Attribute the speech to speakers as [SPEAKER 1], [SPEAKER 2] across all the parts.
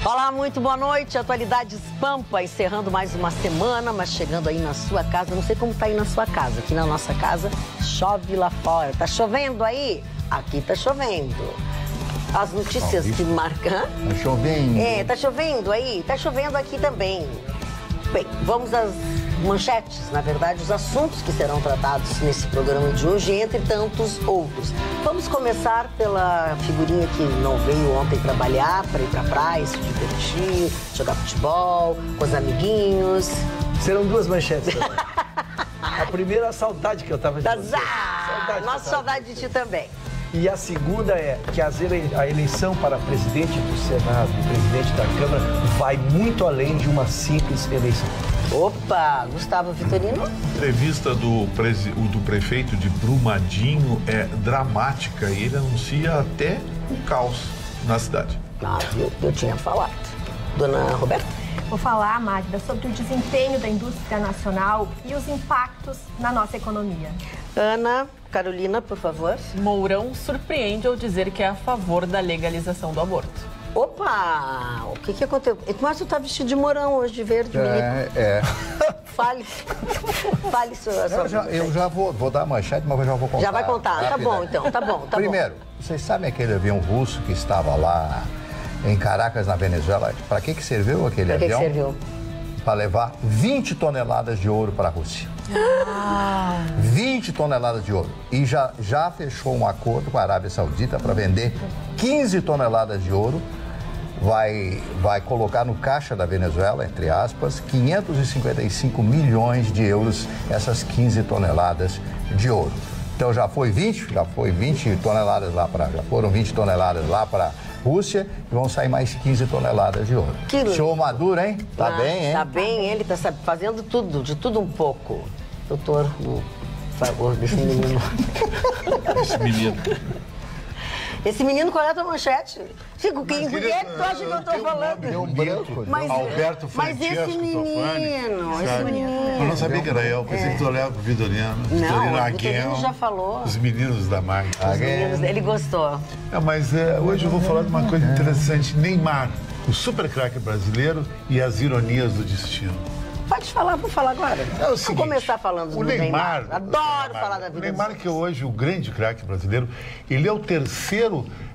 [SPEAKER 1] Olá, muito boa noite. Atualidades Pampa, encerrando mais uma semana, mas chegando aí na sua casa. Não sei como tá aí na sua casa. Aqui na nossa casa, chove lá fora. Tá chovendo aí? Aqui tá chovendo. As notícias que marcam...
[SPEAKER 2] Tá chovendo.
[SPEAKER 1] É, tá chovendo aí? Tá chovendo aqui também. Bem, vamos às manchetes, na verdade, os assuntos que serão tratados nesse programa de hoje, entre tantos outros. Vamos começar pela figurinha que não veio ontem trabalhar, para ir pra praia, se divertir, jogar futebol, com os amiguinhos.
[SPEAKER 3] Serão duas manchetes também. A primeira, a saudade que eu tava de você.
[SPEAKER 1] Nossa saudade de ti também.
[SPEAKER 3] E a segunda é que a eleição para presidente do Senado e presidente da Câmara vai muito além de uma simples eleição.
[SPEAKER 1] Opa, Gustavo Vitorino.
[SPEAKER 4] A entrevista do prefeito de Brumadinho é dramática e ele anuncia até o caos na cidade.
[SPEAKER 1] Ah, eu tinha falado. Dona Roberta?
[SPEAKER 5] Vou falar, Magda, sobre o desempenho da indústria nacional e os impactos na nossa economia.
[SPEAKER 1] Ana Carolina, por favor.
[SPEAKER 6] Mourão surpreende ao dizer que é a favor da legalização do aborto.
[SPEAKER 1] Opa! O que aconteceu? Mas tu tá vestido de Mourão hoje, de verde, Fale
[SPEAKER 2] Eu já vou dar a manchete, mas eu já vou contar.
[SPEAKER 1] Já vai contar, tá bom então, tá bom.
[SPEAKER 2] Primeiro, vocês sabem aquele avião russo que estava lá em Caracas, na Venezuela? Para que serviu aquele avião?
[SPEAKER 1] Para que serviu?
[SPEAKER 2] Para levar 20 toneladas de ouro para a Rússia. 20 toneladas de ouro. E já fechou um acordo com a Arábia Saudita para vender 15 toneladas de ouro. Vai colocar no caixa da Venezuela, entre aspas, 555 milhões de euros, essas 15 toneladas de ouro. Então já foram 20 toneladas lá já foram 20 toneladas lá para Rússia e vão sair mais 15 toneladas de ouro. Senhor Maduro, hein? Tá bem, hein?
[SPEAKER 1] Tá bem, ele tá fazendo tudo, de tudo um pouco. Doutor, por favor, desse menino. Esse menino, qual é a tua manchete? Chico, quem é que tu acha que eu tô falando?
[SPEAKER 4] Alberto
[SPEAKER 1] Mas esse menino,
[SPEAKER 4] Eu não sabia que era eu, pensei que tu olhava pro Vitorino.
[SPEAKER 1] Não, o Vitorino já falou.
[SPEAKER 4] Os meninos da Magda.
[SPEAKER 1] Ele gostou.
[SPEAKER 4] Mas hoje eu vou falar de uma coisa interessante. Neymar, o super craque brasileiro e as ironias do destino.
[SPEAKER 1] Pode falar, vou falar agora.
[SPEAKER 4] É o seguinte,
[SPEAKER 1] vou começar falando do Neymar. Adoro falar da vida.
[SPEAKER 4] O Neymar, que hoje o grande craque brasileiro, ele é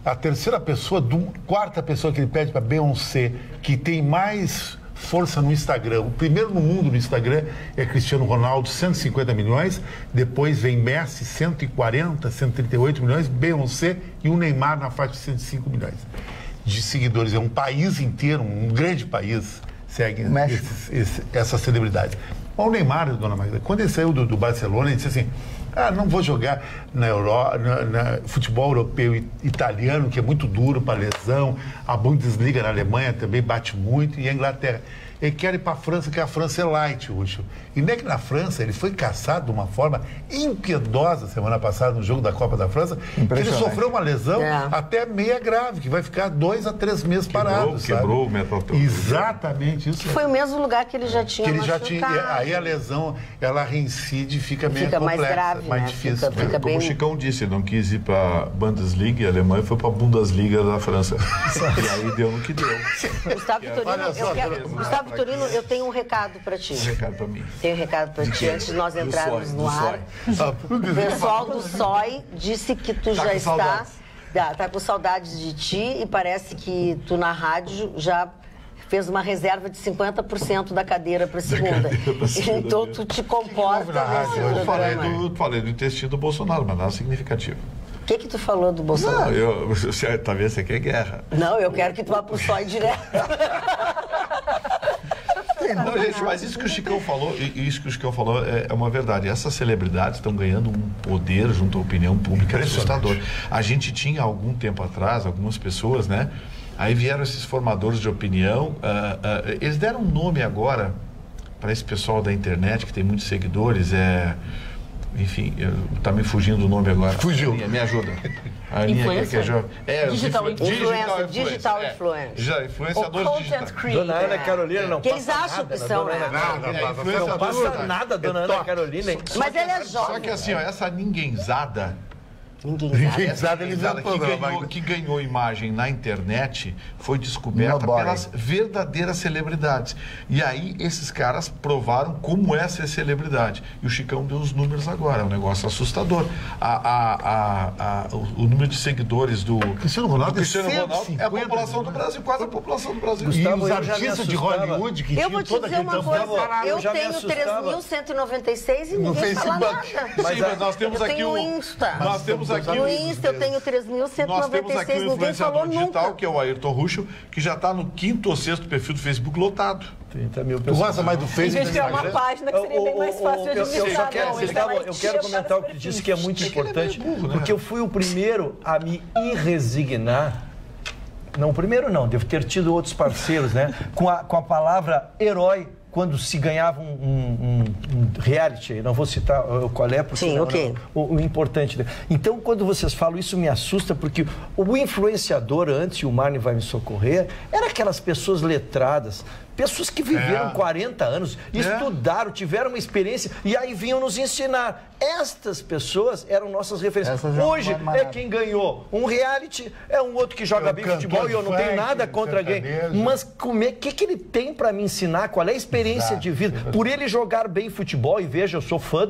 [SPEAKER 4] a terceira pessoa, quarta pessoa que ele pede para Beyoncé, que tem mais força no Instagram. O primeiro no mundo no Instagram é Cristiano Ronaldo, 150 milhões. Depois vem Messi, 140, 138 milhões. Beyoncé e o Neymar na faixa de 105 milhões de seguidores. É um país inteiro, um grande país, segue essa celebridade. O Neymar, dona Magda, quando ele saiu do Barcelona, ele disse assim: não vou jogar na futebol europeu e italiano, que é muito duro para lesão, a Bundesliga na Alemanha também bate muito, e a Inglaterra. Ele quer ir para a França, que a França é light, Ucho. E nem que na França ele foi caçado de uma forma impiedosa semana passada no jogo da Copa da França, que ele sofreu uma lesão até meia grave, que vai ficar 2 a 3 meses parado. Quebrou o metatron. Exatamente isso.
[SPEAKER 1] Foi o mesmo lugar que ele já tinha
[SPEAKER 4] Aí a lesão, ela reincide e fica meio complexa,
[SPEAKER 1] mais grave,
[SPEAKER 4] mais difícil.
[SPEAKER 1] Fica
[SPEAKER 4] Como o Chicão disse, ele não quis ir para a Bundesliga, a Alemanha foi para a Bundesliga da França. E aí deu no que deu.
[SPEAKER 1] Gustavo Vitorino, eu tenho um recado para ti.
[SPEAKER 4] Um recado para mim.
[SPEAKER 1] Tenho um recado para ti, antes de nós entrarmos no ar. O pessoal do SOI disse que tu já está... Tá com saudades de ti e parece que tu na rádio já fez uma reserva de 50% da cadeira para segunda. Então tu te comporta nesse programa.
[SPEAKER 4] Eu falei do intestino do Bolsonaro, mas nada significativo.
[SPEAKER 1] O que tu falou do Bolsonaro?
[SPEAKER 4] Talvez você quer guerra.
[SPEAKER 1] Não, eu quero que tu vá pro SOI direto.
[SPEAKER 4] Não, gente, mas isso que o Chicão falou, é uma verdade. Essas celebridades estão ganhando um poder junto à opinião pública assustador. A gente tinha, algum tempo atrás, algumas pessoas, né? Aí vieram esses formadores de opinião. Eles deram um nome agora para esse pessoal da internet, que tem muitos seguidores. Enfim, tá me fugindo o nome agora.
[SPEAKER 2] Fugiu.
[SPEAKER 4] Me ajuda. A
[SPEAKER 6] Influencer?
[SPEAKER 1] Digital influencer.
[SPEAKER 4] Influenciadores digitais.
[SPEAKER 3] Dona Ana Carolina não
[SPEAKER 1] que eles
[SPEAKER 3] passa
[SPEAKER 1] acham
[SPEAKER 3] nada,
[SPEAKER 1] que são,
[SPEAKER 3] né?
[SPEAKER 4] Não
[SPEAKER 3] passa nada, dona Ana Carolina.
[SPEAKER 1] Mas ela é jovem.
[SPEAKER 4] Só que assim, essa ninguémzada
[SPEAKER 1] Ninguém sabe.
[SPEAKER 4] Ele já
[SPEAKER 7] Que ganhou imagem na internet foi descoberta pelas verdadeiras celebridades. E aí esses caras provaram como é ser celebridade. E o Chicão deu os números agora, é um negócio assustador. O número de seguidores do
[SPEAKER 4] Cristiano Ronaldo
[SPEAKER 7] é a população do Brasil, quase a população do Brasil.
[SPEAKER 4] Gustavo, e os artistas de Hollywood que
[SPEAKER 1] eu vou te dizer uma coisa, eu tenho 3.196 e ninguém fala nada.
[SPEAKER 7] Mas nós temos aqui
[SPEAKER 1] o Insta.
[SPEAKER 7] Nós temos aqui
[SPEAKER 1] no Insta eu tenho 3.196,
[SPEAKER 7] nós temos aqui o influenciador digital,
[SPEAKER 1] nunca.
[SPEAKER 7] que é o Ayrton Ruschel, que já está no 5º ou 6º perfil do Facebook lotado.
[SPEAKER 3] 30 mil
[SPEAKER 4] Tu
[SPEAKER 3] pessoas.
[SPEAKER 4] gosta mais do Facebook?
[SPEAKER 6] Em vez de criar uma página que seria bem mais fácil de administrar.
[SPEAKER 3] Eu quero comentar o que disse que é muito importante, porque eu fui o primeiro a me resignar. Não, o primeiro não, devo ter tido outros parceiros, né? Com a palavra herói, quando se ganhava um reality, não vou citar qual é, porque o importante. Então, quando vocês falam isso, me assusta, porque o influenciador, antes, e o Marne vai me socorrer, era aquelas pessoas letradas, pessoas que viveram 40 anos, estudaram, tiveram uma experiência e aí vinham nos ensinar. Estas pessoas eram nossas referências. Hoje é quem ganhou um reality, é um outro que joga bem futebol e eu não tenho nada contra alguém. Mas que ele tem para me ensinar? Qual é a experiência de vida? Por ele jogar bem futebol, e veja, eu sou fã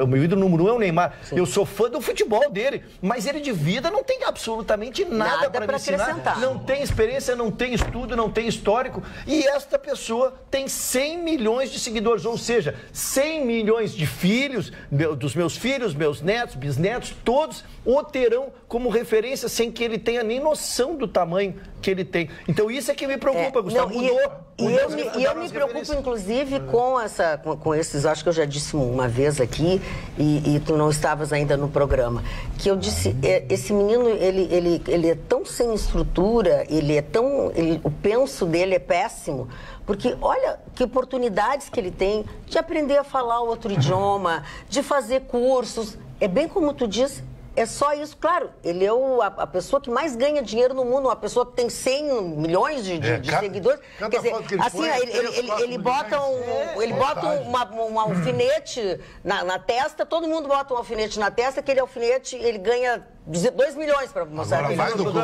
[SPEAKER 3] meu ídolo número 1 é o Neymar. Sim. Eu sou fã do futebol dele, mas ele de vida não tem absolutamente nada para me ensinar. Não tem experiência, não tem estudo, não tem histórico. E esta pessoa tem 100 milhões de seguidores, ou seja, 100 milhões de filhos, dos meus filhos, meus netos, bisnetos, todos o terão como referência sem que ele tenha nem noção do tamanho que ele tem. Então isso é que me preocupa, Gustavo.
[SPEAKER 1] E eu me preocupo, inclusive, com esses, acho que eu já disse uma vez aqui, e tu não estavas ainda no programa, que eu disse, esse menino, ele é tão sem estrutura, o penso dele é péssimo, porque olha que oportunidades que ele tem de aprender a falar outro idioma, de fazer cursos. É bem como tu diz, é só isso. Claro, ele é a pessoa que mais ganha dinheiro no mundo, uma pessoa que tem 100 milhões de seguidores. Quer dizer, assim, ele bota um alfinete na testa, todo mundo bota um alfinete na testa, aquele alfinete, ele ganha 2 milhões para mostrar.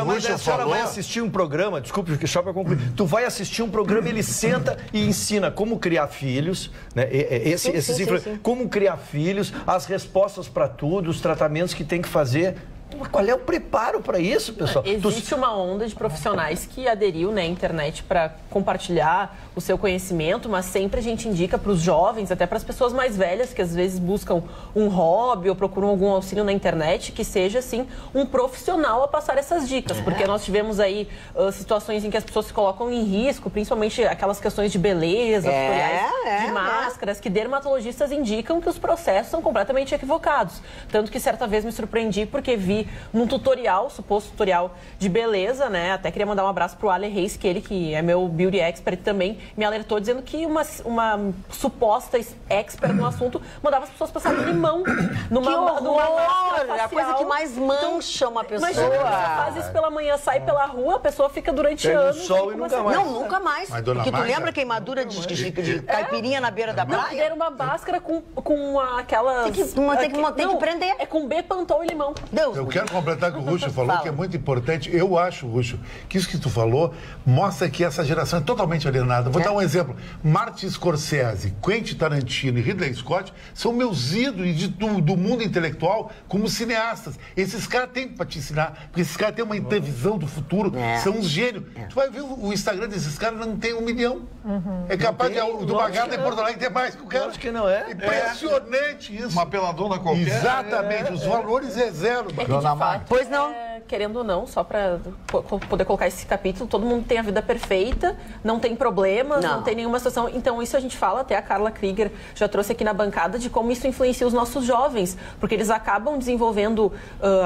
[SPEAKER 3] Mas a senhora vai assistir um programa, desculpe, só para concluir, tu vai assistir um programa, ele senta e ensina como criar filhos, né? Como criar filhos, as respostas para tudo, os tratamentos que tem que fazer. Qual é o preparo para isso, pessoal?
[SPEAKER 6] Existe uma onda de profissionais que aderiu na internet para compartilhar o seu conhecimento, mas sempre a gente indica para os jovens, até para as pessoas mais velhas, que às vezes buscam um hobby ou procuram algum auxílio na internet, que seja, assim, um profissional a passar essas dicas. Porque nós tivemos aí situações em que as pessoas se colocam em risco, principalmente aquelas questões de beleza, tutoriais de máscaras, que dermatologistas indicam que os processos são completamente equivocados. Tanto que certa vez me surpreendi porque vi num tutorial, suposto tutorial de beleza, né? Até queria mandar um abraço pro Ale Reis, que é meu beauty expert também, me alertou dizendo que uma suposta expert no assunto mandava as pessoas passarem limão numa máscara facial.
[SPEAKER 1] É a coisa que mais mancha uma pessoa.
[SPEAKER 6] Imagina, você faz isso pela manhã, sai pela rua, a pessoa fica durante anos.
[SPEAKER 3] Sol e nunca mais.
[SPEAKER 1] Não, nunca mais. Porque tu lembra a queimadura de caipirinha na beira da praia?
[SPEAKER 6] Era uma máscara com aquelas...
[SPEAKER 1] Tem que prender.
[SPEAKER 6] É com Bepantol e limão.
[SPEAKER 1] Deus.
[SPEAKER 4] Eu quero completar o que o Ruschel falou, que é muito importante. Eu acho, Ruschel, que isso que tu falou mostra que essa geração é totalmente alienada. Vou dar um exemplo. Martin Scorsese, Quentin Tarantino e Ridley Scott são meus ídolos do mundo intelectual como cineastas. Esses caras têm para te ensinar, porque esses caras têm uma intervisão do futuro, são uns gênios. Tu vai ver o Instagram desses caras, não tem 1 milhão. É capaz do Bagada em Porto Alegre ter mais que o cara.
[SPEAKER 3] Acho que não é.
[SPEAKER 4] Impressionante isso.
[SPEAKER 7] Uma peladona qualquer.
[SPEAKER 4] Exatamente, os valores é zero.
[SPEAKER 1] Pois não.
[SPEAKER 6] Querendo ou não, só para poder colocar esse capítulo, todo mundo tem a vida perfeita, não tem problemas, não tem nenhuma situação. Então, isso a gente fala, até a Carla Krieger já trouxe aqui na bancada, de como isso influencia os nossos jovens, porque eles acabam desenvolvendo,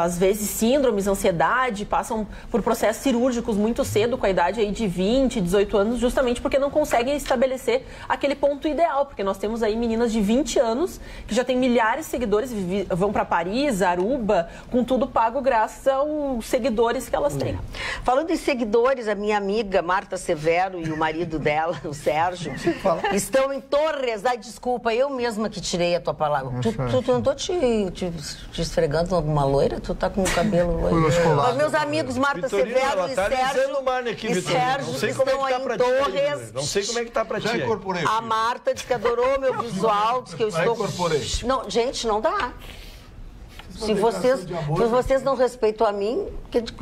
[SPEAKER 6] às vezes, síndromes, ansiedade, passam por processos cirúrgicos muito cedo, com a idade aí de 20, 18 anos, justamente porque não conseguem estabelecer aquele ponto ideal, porque nós temos aí meninas de 20 anos que já têm milhares de seguidores, vão para Paris, Aruba, com tudo pago graças ao os seguidores que elas têm.
[SPEAKER 1] Falando em seguidores, a minha amiga Marta Severo e o marido dela, o Sérgio, estão em Torres. Ai, desculpa, eu mesma que tirei a tua palavra. Tu não tô te esfregando alguma loira? Tu tá com o cabelo loiro. Os meus amigos Marta
[SPEAKER 3] Vitorino,
[SPEAKER 1] Severo e Sérgio estão aí em Torres.
[SPEAKER 3] Não sei como é que tá pra ti.
[SPEAKER 1] A Marta disse que adorou meu visual, disse que eu estou... Não, gente, não dá. Se vocês não respeitam a mim,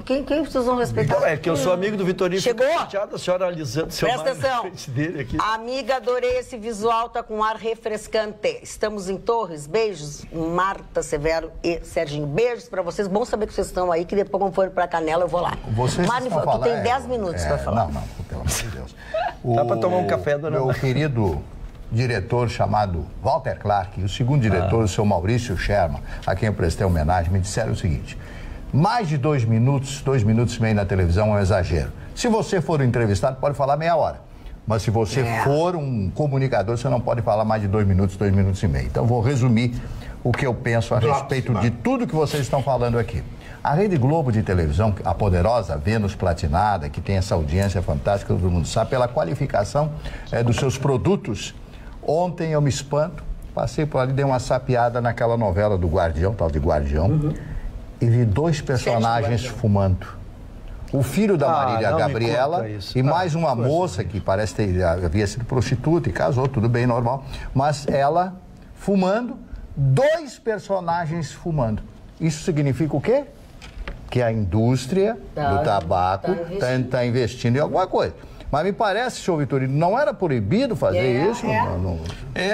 [SPEAKER 1] quem vocês vão respeitar?
[SPEAKER 3] Então, é que eu sou amigo do Vitorino.
[SPEAKER 1] Chegou?
[SPEAKER 3] A senhora alisando seu
[SPEAKER 1] Presta atenção.
[SPEAKER 3] Dele aqui.
[SPEAKER 1] Amiga, adorei esse visual, tá com um ar refrescante. Estamos em Torres, beijos, Marta Severo e Serginho. Beijos pra vocês, bom saber que vocês estão aí, que depois quando forem pra Canela eu vou lá. Tu tem 10 minutos pra falar.
[SPEAKER 2] Não, pelo amor de Deus.
[SPEAKER 3] Dá pra tomar um café, dona?
[SPEAKER 2] Meu querido diretor chamado Walter Clark e o segundo diretor, o seu Maurício Sherman, a quem eu prestei homenagem, me disseram o seguinte: mais de 2 minutos e meio na televisão é um exagero. Se você for um entrevistado, pode falar meia hora. Mas se você for um comunicador, você não pode falar mais de 2 minutos e meio. Então, vou resumir o que eu penso a respeito de tudo que vocês estão falando aqui. A Rede Globo de televisão, a poderosa Vênus Platinada, que tem essa audiência fantástica, todo mundo sabe, pela qualificação dos seus produtos. Ontem eu me espanto, passei por ali, dei uma sapeada naquela novela do Guardião, tal de Guardião, e vi 2 personagens fumando. O filho da Marília Gabriela e mais uma moça que parece ter havia sido prostituta e casou, tudo bem, normal, mas ela fumando, 2 personagens fumando. Isso significa o quê? Que a indústria do tabaco está investindo em alguma coisa. Mas me parece, senhor Vitorino, não era proibido fazer isso? Não.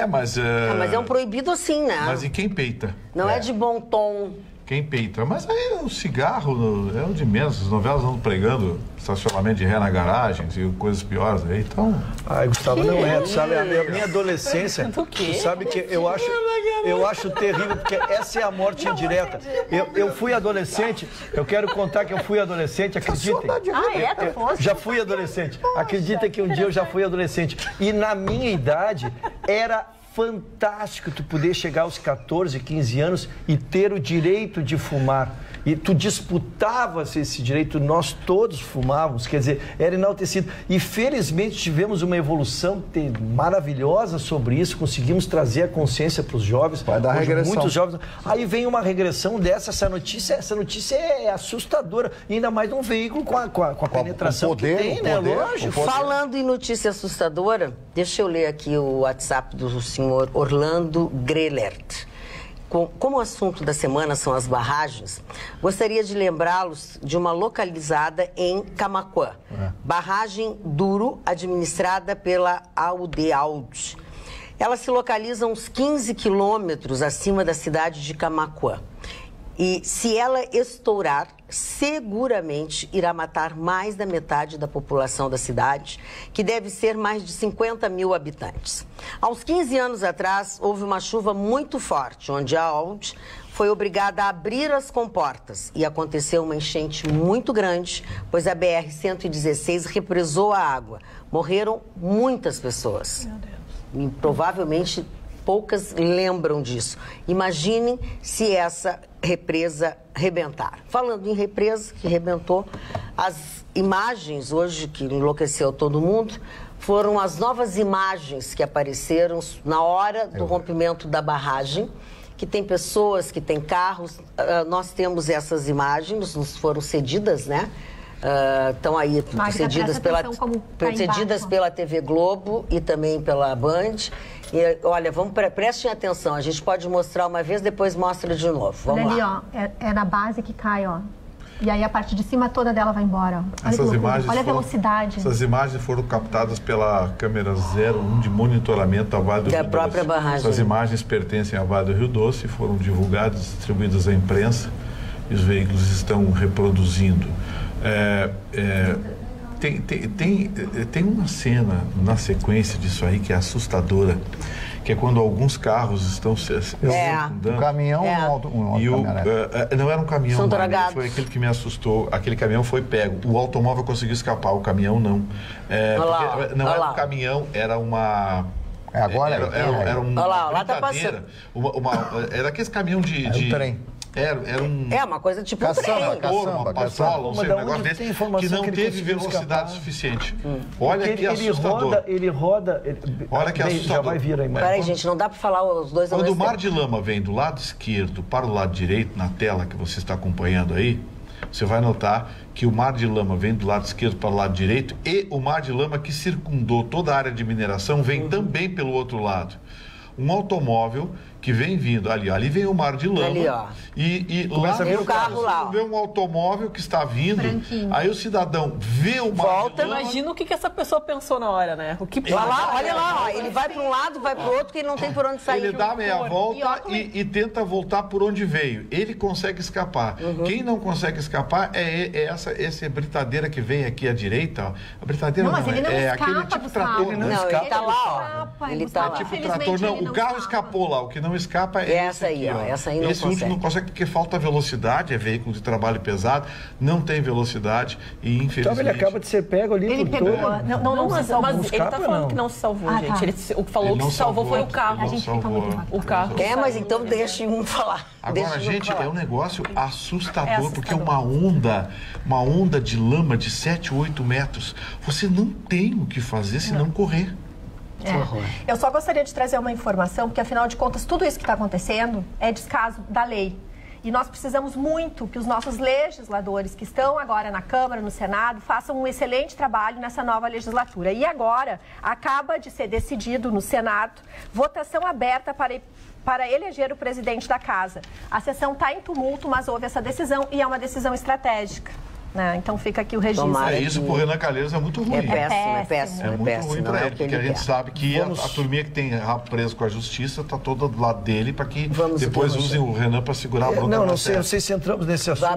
[SPEAKER 7] Mas
[SPEAKER 1] é um proibido assim, né?
[SPEAKER 7] Mas e quem peita?
[SPEAKER 1] Não é de bom tom.
[SPEAKER 7] Quem peita? Mas aí o cigarro é o de menos. As novelas estão pregando estacionamento de ré na garagem e coisas piores aí, então...
[SPEAKER 3] Ai, Gustavo, não é. Tu sabe, a minha adolescência, tu sabe que eu acho terrível, porque essa é a morte indireta. Eu fui adolescente, eu quero contar que eu fui adolescente, acreditem. Já fui adolescente. Acreditem que um dia eu já fui adolescente. E na minha idade, era fantástico tu poder chegar aos 14, 15 anos e ter o direito de fumar. E tu disputavas esse direito, nós todos fumávamos, quer dizer, era enaltecido. E felizmente tivemos uma evolução maravilhosa sobre isso, conseguimos trazer a consciência para os jovens.
[SPEAKER 2] Vai dar regressão.
[SPEAKER 3] Muitos jovens. Aí vem uma regressão dessa, essa notícia é assustadora. E ainda mais num veículo com a penetração
[SPEAKER 2] poder,
[SPEAKER 3] que tem, né? Lógico.
[SPEAKER 1] Falando em notícia assustadora, deixa eu ler aqui o WhatsApp do senhor Orlando Grelert. Como o assunto da semana são as barragens, gostaria de lembrá-los de uma localizada em Camaquã. Barragem Duro, administrada pela Aldealde. Ela se localiza a uns 15 quilômetros acima da cidade de Camaquã. E se ela estourar, seguramente irá matar mais da metade da população da cidade, que deve ser mais de 50 mil habitantes. Há uns 15 anos atrás, houve uma chuva muito forte, onde a Alde foi obrigada a abrir as comportas e aconteceu uma enchente muito grande, pois a BR-116 represou a água. Morreram muitas pessoas. Meu Deus. E provavelmente poucas lembram disso. Imaginem se essa represa rebentar. Falando em represa que rebentou, as imagens hoje que enlouqueceu todo mundo foram as novas imagens que apareceram na hora do rompimento da barragem, que tem pessoas, que tem carros. Nós temos essas imagens, nos foram cedidas, né? Estão aí cedidas pela TV Globo e também pela Band. E, olha, prestem atenção, a gente pode mostrar uma vez, depois mostra de novo. Vamos
[SPEAKER 5] ali,
[SPEAKER 1] lá.
[SPEAKER 5] Ó, é na base que cai, ó. E aí a parte de cima toda dela vai embora. Olha a velocidade.
[SPEAKER 7] Essas imagens foram captadas pela câmera 01 de monitoramento da Vale do Rio Doce.
[SPEAKER 1] Da própria barragem.
[SPEAKER 7] Essas imagens pertencem à Vale do Rio Doce, foram divulgadas, distribuídas à imprensa e os veículos estão reproduzindo. Tem uma cena na sequência disso aí que é assustadora, que é quando alguns carros estão se afundando.
[SPEAKER 2] Um caminhão
[SPEAKER 7] não era um caminhão,
[SPEAKER 1] foi
[SPEAKER 7] aquele que me assustou. Aquele caminhão foi pego. O automóvel conseguiu escapar, o caminhão não. Não era um caminhão, era uma...
[SPEAKER 2] Agora
[SPEAKER 7] era uma
[SPEAKER 1] lá tá passando.
[SPEAKER 7] Era aquele caminhão de
[SPEAKER 2] trem.
[SPEAKER 1] É uma coisa tipo
[SPEAKER 2] caçamba,
[SPEAKER 7] paçola, não sei, um negócio desse, que não teve velocidade suficiente. Olha que assustador.
[SPEAKER 3] Ele roda...
[SPEAKER 7] Olha que assustador.
[SPEAKER 3] Já vai vir a imagem.
[SPEAKER 1] Peraí, gente, não dá para falar os dois ao
[SPEAKER 7] Quando
[SPEAKER 1] mesmo
[SPEAKER 7] o mar
[SPEAKER 1] tempo.
[SPEAKER 7] de lama vem do lado esquerdo para o lado direito, na tela que você está acompanhando aí, você vai notar que o mar de lama vem do lado esquerdo para o lado direito e o mar de lama que circundou toda a área de mineração vem também pelo outro lado. Um automóvel que vem vindo ali vem o mar de lama.
[SPEAKER 1] Ali, ó.
[SPEAKER 7] E lá
[SPEAKER 1] o carro lá, ó.
[SPEAKER 7] vê um automóvel que está vindo.
[SPEAKER 5] Branquinho.
[SPEAKER 7] Aí o cidadão vê o mar de lama.
[SPEAKER 6] Imagina o que essa pessoa pensou na hora, né? O que
[SPEAKER 1] Olha lá, ó, ele vai para um lado, vai para o outro, que ele não tem por onde sair.
[SPEAKER 7] Ele dá meia volta e tenta voltar por onde veio. Ele consegue escapar. Quem não consegue escapar é essa britadeira que vem aqui à direita. Ó. A britadeira
[SPEAKER 5] Não, mas ele não
[SPEAKER 7] é
[SPEAKER 5] escapa,
[SPEAKER 7] aquele tipo
[SPEAKER 5] Gustavo.
[SPEAKER 7] trator.
[SPEAKER 1] Não, ele tá lá, ó. Ele tá lá.
[SPEAKER 7] Tipo trator. Não, o carro escapou lá. O que não escapa é
[SPEAKER 1] Essa
[SPEAKER 7] esse
[SPEAKER 1] aí,
[SPEAKER 7] aqui,
[SPEAKER 1] ó.
[SPEAKER 7] ó.
[SPEAKER 1] Essa aí não
[SPEAKER 7] esse último não consegue porque falta velocidade. É veículo de trabalho pesado. Não tem velocidade e infelizmente...
[SPEAKER 3] Então ele acaba de ser pego ali
[SPEAKER 5] Ele
[SPEAKER 3] por
[SPEAKER 5] pegou.
[SPEAKER 3] todo.
[SPEAKER 5] Não se salvou.
[SPEAKER 6] Mas ele tá falando que não se salvou,
[SPEAKER 5] Ah,
[SPEAKER 6] gente.
[SPEAKER 5] tá.
[SPEAKER 6] Ele falou que se salvou foi o carro.
[SPEAKER 7] Ele não salvou.
[SPEAKER 6] O carro.
[SPEAKER 1] Mas então deixa um falar.
[SPEAKER 7] Agora, gente, é um negócio assustador, porque uma onda de lama de 7, 8 metros, você não tem o que fazer se não correr.
[SPEAKER 5] Eu só gostaria de trazer uma informação, porque afinal de contas, tudo isso que está acontecendo é descaso da lei. E nós precisamos muito que os nossos legisladores que estão agora na Câmara, no Senado, façam um excelente trabalho nessa nova legislatura. E agora, acaba de ser decidido no Senado, votação aberta para eleger o presidente da Casa. A sessão está em tumulto, mas houve essa decisão e é uma decisão estratégica. Então fica aqui o registro.
[SPEAKER 1] Tomara
[SPEAKER 7] Isso pro Renan Calheiros é muito ruim.
[SPEAKER 1] É péssimo.
[SPEAKER 7] É muito ruim para ele, porque a gente sabe que a turminha que tem rabo preso com a justiça está toda do lado dele para que depois usem o Renan para segurar a bronca.
[SPEAKER 3] Não sei se entramos nesse assunto.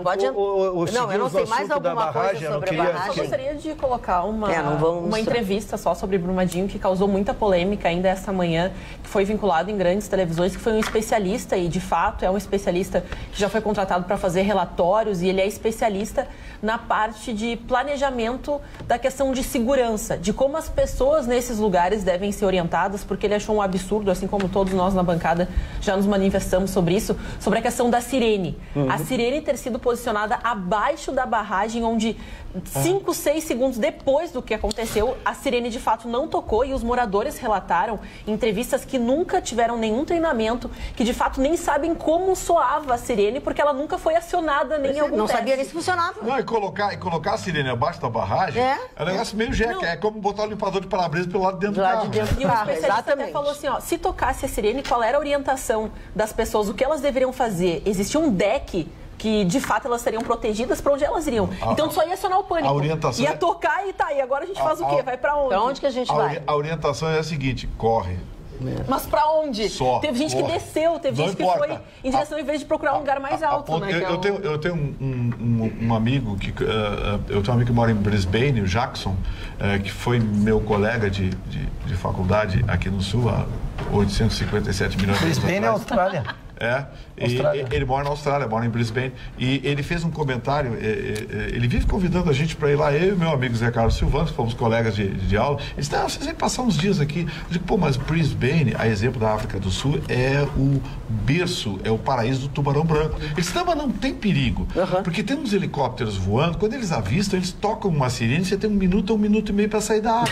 [SPEAKER 1] Não, eu não sei mais alguma coisa sobre a barragem.
[SPEAKER 6] Eu gostaria de colocar uma entrevista só sobre Brumadinho que causou muita polêmica ainda essa manhã, que foi vinculado em grandes televisões, que foi um especialista e de fato é um especialista que já foi contratado para fazer relatórios e ele é especialista na parte de planejamento da questão de segurança, de como as pessoas nesses lugares devem ser orientadas, porque ele achou um absurdo, assim como todos nós na bancada já nos manifestamos sobre isso, sobre a questão da sirene. A sirene ter sido posicionada abaixo da barragem, onde 5, 6 segundos depois do que aconteceu, a sirene de fato não tocou e os moradores relataram em entrevistas que nunca tiveram nenhum treinamento, que de fato nem sabem como soava a sirene, porque ela nunca foi acionada nem em algum
[SPEAKER 1] Não
[SPEAKER 6] teste.
[SPEAKER 1] sabia nem se funcionava.
[SPEAKER 7] Não, e colocar a sirene abaixo da barragem é um negócio meio jeca. É como botar o limpador de para-brisa pelo lado de dentro do carro.
[SPEAKER 6] E o especialista até falou assim, ó, se tocasse a sirene, qual era a orientação das pessoas, o que elas deveriam fazer? Existia um deck que, de fato, elas seriam protegidas, para onde elas iriam. Então, só ia acionar o pânico.
[SPEAKER 7] A orientação
[SPEAKER 6] ia tocar e tá, e agora a gente faz o quê? Vai para onde?
[SPEAKER 1] Para onde que a gente vai?
[SPEAKER 7] A orientação é a seguinte, corre.
[SPEAKER 6] Mas pra onde?
[SPEAKER 7] Só,
[SPEAKER 6] teve gente que desceu, teve gente que foi em direção em vez de procurar um lugar mais alto, né?
[SPEAKER 7] Eu tenho um amigo que mora em Brisbane, o Jackson, que foi meu colega de faculdade aqui no Sul há 857 milhões de anos atrás.
[SPEAKER 3] Brisbane é Austrália.
[SPEAKER 7] Ele mora na Austrália, mora em Brisbane. E ele fez um comentário, ele vive convidando a gente para ir lá, eu e meu amigo Zé Carlos Silvano, fomos colegas de aula. Ele disse, vocês vêm passar uns dias aqui. Eu digo, mas Brisbane, a exemplo da África do Sul, é o berço, é o paraíso do tubarão branco. Ele disse, mas não tem perigo, porque tem uns helicópteros voando, quando eles avistam, eles tocam uma sirene, você tem 1 minuto ou 1 minuto e meio para sair da água.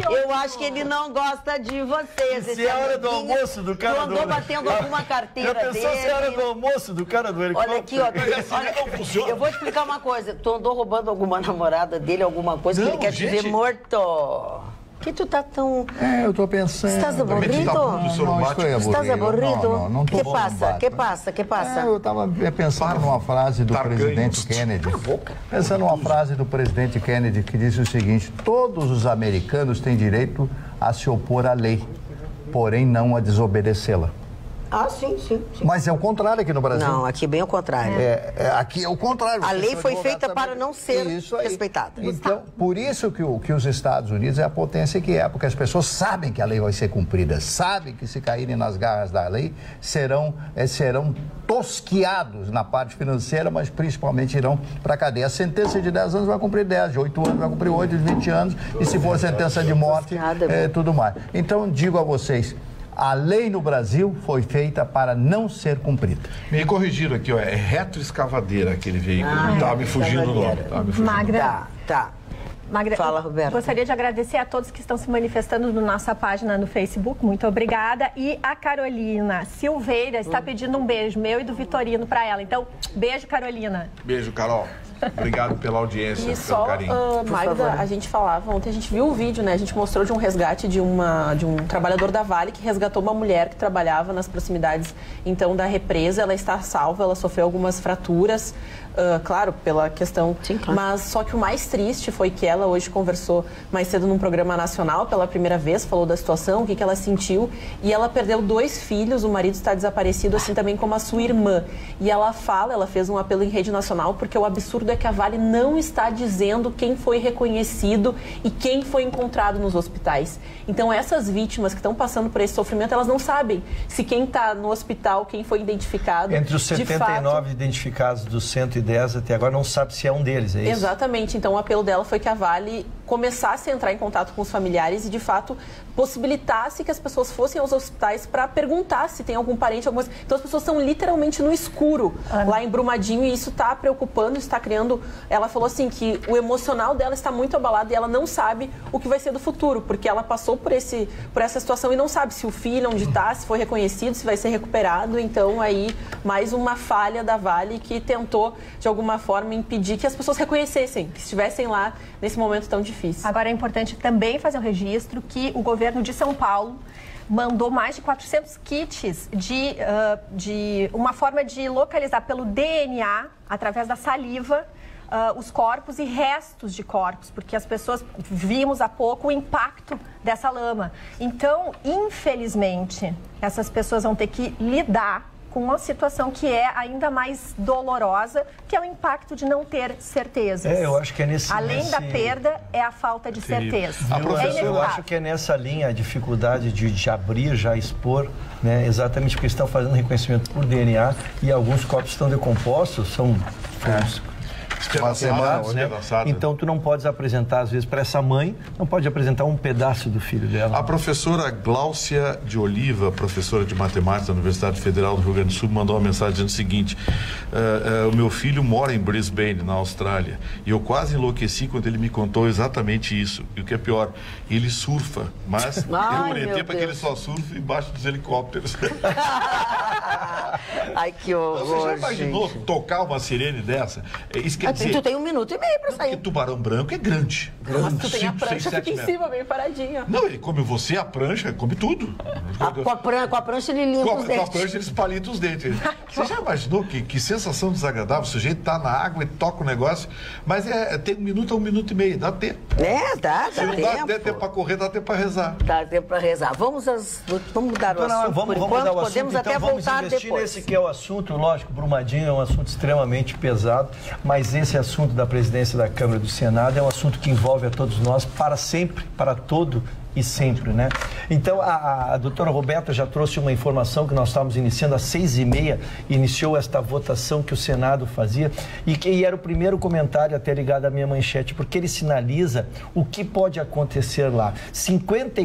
[SPEAKER 1] Eu acho que ele não gosta de vocês.
[SPEAKER 3] Se é a hora do almoço do cara
[SPEAKER 1] do andou batendo alguma carteira
[SPEAKER 3] dele. Já pensou se é a hora do almoço do cara do helicóptero?
[SPEAKER 1] Olha aqui, ó. Eu vou te explicar uma coisa. Tu andou roubando alguma namorada dele, alguma coisa que ele quer te ver morto. Que tu tá tão...
[SPEAKER 2] eu tô pensando...
[SPEAKER 1] Estás aburrido? Estás aburrido?
[SPEAKER 2] Não tô
[SPEAKER 1] Que passa?
[SPEAKER 2] Eu tava pensando numa frase do presidente Kennedy. Pensando numa frase do presidente Kennedy que disse o seguinte: todos os americanos têm direito a se opor à lei, porém não a desobedecê-la.
[SPEAKER 1] Ah, sim.
[SPEAKER 2] Mas é o contrário aqui no Brasil.
[SPEAKER 1] Não, aqui bem o contrário.
[SPEAKER 2] Aqui é o contrário.
[SPEAKER 1] A lei foi feita para não ser respeitada.
[SPEAKER 2] Então, por isso que os Estados Unidos é a potência que é, porque as pessoas sabem que a lei vai ser cumprida, sabem que se caírem nas garras da lei, serão tosquiados na parte financeira, mas principalmente irão para a cadeia. A sentença de 10 anos vai cumprir 10, de 8 anos vai cumprir 8, de 20 anos, e se for sentença de morte, tudo mais. Então, digo a vocês, A lei no Brasil foi feita para não ser cumprida.
[SPEAKER 7] Me corrigiram aqui, ó, é retroescavadeira aquele veículo. Estava me fugindo o nome.
[SPEAKER 5] Magda.
[SPEAKER 1] Tá.
[SPEAKER 5] Magda,
[SPEAKER 1] Fala, Roberto.
[SPEAKER 5] Gostaria de agradecer a todos que estão se manifestando na nossa página no Facebook. Muito obrigada. E a Carolina Silveira está pedindo um beijo meu e do Vitorino para ela. Então, beijo, Carolina.
[SPEAKER 7] Beijo, Carol. Obrigado pela audiência,
[SPEAKER 6] E
[SPEAKER 7] pelo
[SPEAKER 6] só,
[SPEAKER 7] carinho.
[SPEAKER 6] Magda, a gente falava, ontem a gente viu o vídeo, né? A gente mostrou de um resgate de um trabalhador da Vale que resgatou uma mulher que trabalhava nas proximidades, então, da represa. Ela está salva, ela sofreu algumas fraturas, claro, pela questão...
[SPEAKER 1] Sim, claro.
[SPEAKER 6] Mas só que o mais triste foi que ela hoje conversou mais cedo num programa nacional, pela primeira vez, falou da situação, o que ela sentiu, e ela perdeu 2 filhos, o marido está desaparecido, assim também como a sua irmã. E ela fez um apelo em rede nacional, porque o absurdo é que a Vale não está dizendo quem foi reconhecido e quem foi encontrado nos hospitais. Então, essas vítimas que estão passando por esse sofrimento, elas não sabem se quem está no hospital, quem foi identificado...
[SPEAKER 3] Entre os 79 identificados dos 110 até agora, não sabe se é um deles, é isso?
[SPEAKER 6] Exatamente. Então, o apelo dela foi que a Vale começasse a entrar em contato com os familiares e, de fato, possibilitasse que as pessoas fossem aos hospitais para perguntar se tem algum parente, alguma coisa. Então, as pessoas estão literalmente no escuro lá em Brumadinho, e isso está preocupando, está criando... Ela falou assim que o emocional dela está muito abalado e ela não sabe o que vai ser do futuro, porque ela passou por essa situação e não sabe se o filho onde está, se foi reconhecido, se vai ser recuperado. Então, aí, mais uma falha da Vale que tentou, de alguma forma, impedir que as pessoas reconhecessem, que estivessem lá nesse momento tão difícil.
[SPEAKER 5] Agora, é importante também fazer o registro que o governo de São Paulo mandou mais de 400 kits de uma forma de localizar pelo DNA, através da saliva, os corpos e restos de corpos, porque as pessoas, vimos há pouco o impacto dessa lama. Então, infelizmente, essas pessoas vão ter que lidar com uma situação que é ainda mais dolorosa, que é o impacto de não ter certezas.
[SPEAKER 3] Eu acho que é
[SPEAKER 5] Além da perda, é a falta de certeza.
[SPEAKER 3] Eu acho que é nessa linha a dificuldade de abrir, já expor, né? Exatamente porque estão fazendo reconhecimento por DNA e alguns corpos estão decompostos, são...
[SPEAKER 2] Uma semana,
[SPEAKER 3] né? Então tu não podes apresentar, às vezes, para essa mãe, não pode apresentar um pedaço do filho dela.
[SPEAKER 7] A professora Gláucia de Oliva, professora de matemática da Universidade Federal do Rio Grande do Sul, mandou uma mensagem dizendo o seguinte: o meu filho mora em Brisbane, na Austrália, e eu quase enlouqueci quando ele me contou exatamente isso. E o que é pior, ele surfa, mas eu orientei para que ele só surfe embaixo dos helicópteros.
[SPEAKER 1] Ai, que horror.
[SPEAKER 7] Você já imaginou tocar uma sirene dessa? Isso quer dizer...
[SPEAKER 1] Tu tem 1 minuto e meio para sair.
[SPEAKER 7] Porque tubarão branco é grande.
[SPEAKER 6] Mas tu tem a prancha, fica em cima, bem paradinha.
[SPEAKER 7] Não, ele come você, a prancha, come tudo.
[SPEAKER 1] Com a prancha ele limpa os dentes.
[SPEAKER 7] Com a prancha ele espalita os dentes. Você já imaginou que sensação desagradável? O sujeito tá na água e toca o negócio, mas tem 1 minuto a 1 minuto e meio, dá tempo.
[SPEAKER 1] Dá
[SPEAKER 7] Se não dá tempo para correr, dá tempo para rezar.
[SPEAKER 1] Dá tempo para rezar. Vamos mudar o assunto.
[SPEAKER 3] Vamos mudar o assunto,
[SPEAKER 1] podemos
[SPEAKER 3] então,
[SPEAKER 1] até voltar
[SPEAKER 3] investir
[SPEAKER 1] depois.
[SPEAKER 3] Nesse que é o assunto, lógico, Brumadinho é um assunto extremamente pesado, mas esse assunto da presidência da Câmara e do Senado é um assunto que envolve a todos nós para sempre, para todo e sempre, né? Então, a doutora Roberta já trouxe uma informação que nós estávamos iniciando às 6h30, iniciou esta votação que o Senado fazia e era o primeiro comentário até ligado à minha manchete, porque ele sinaliza o que pode acontecer lá.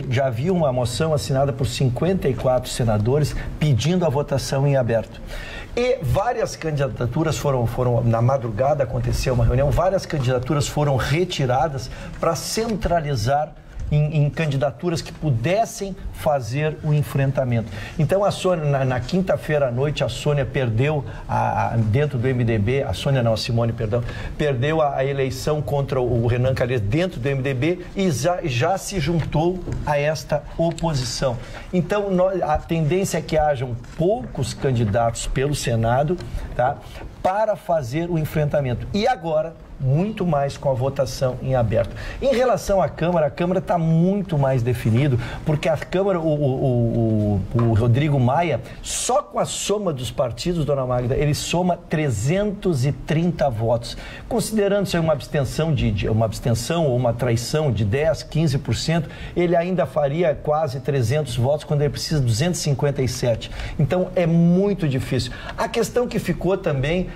[SPEAKER 3] Já havia uma moção assinada por 54 senadores pedindo a votação em aberto. E várias candidaturas foram na madrugada aconteceu uma reunião, várias candidaturas foram retiradas para centralizar em candidaturas que pudessem fazer o enfrentamento. Então, a Sônia, na quinta-feira à noite, a Sônia perdeu, dentro do MDB, a Simone, perdeu a eleição contra o Renan Calheiros dentro do MDB e já se juntou a esta oposição. Então, a tendência é que hajam poucos candidatos pelo Senado, tá, para fazer o enfrentamento. E agora, muito mais com a votação em aberto. Em relação à Câmara, a Câmara está muito mais definido, porque a Câmara, o Rodrigo Maia, só com a soma dos partidos, dona Magda, ele soma 330 votos. Considerando isso aí uma abstenção ou uma traição de 10%, 15%, ele ainda faria quase 300 votos quando ele precisa de 257. Então, é muito difícil. A questão que ficou também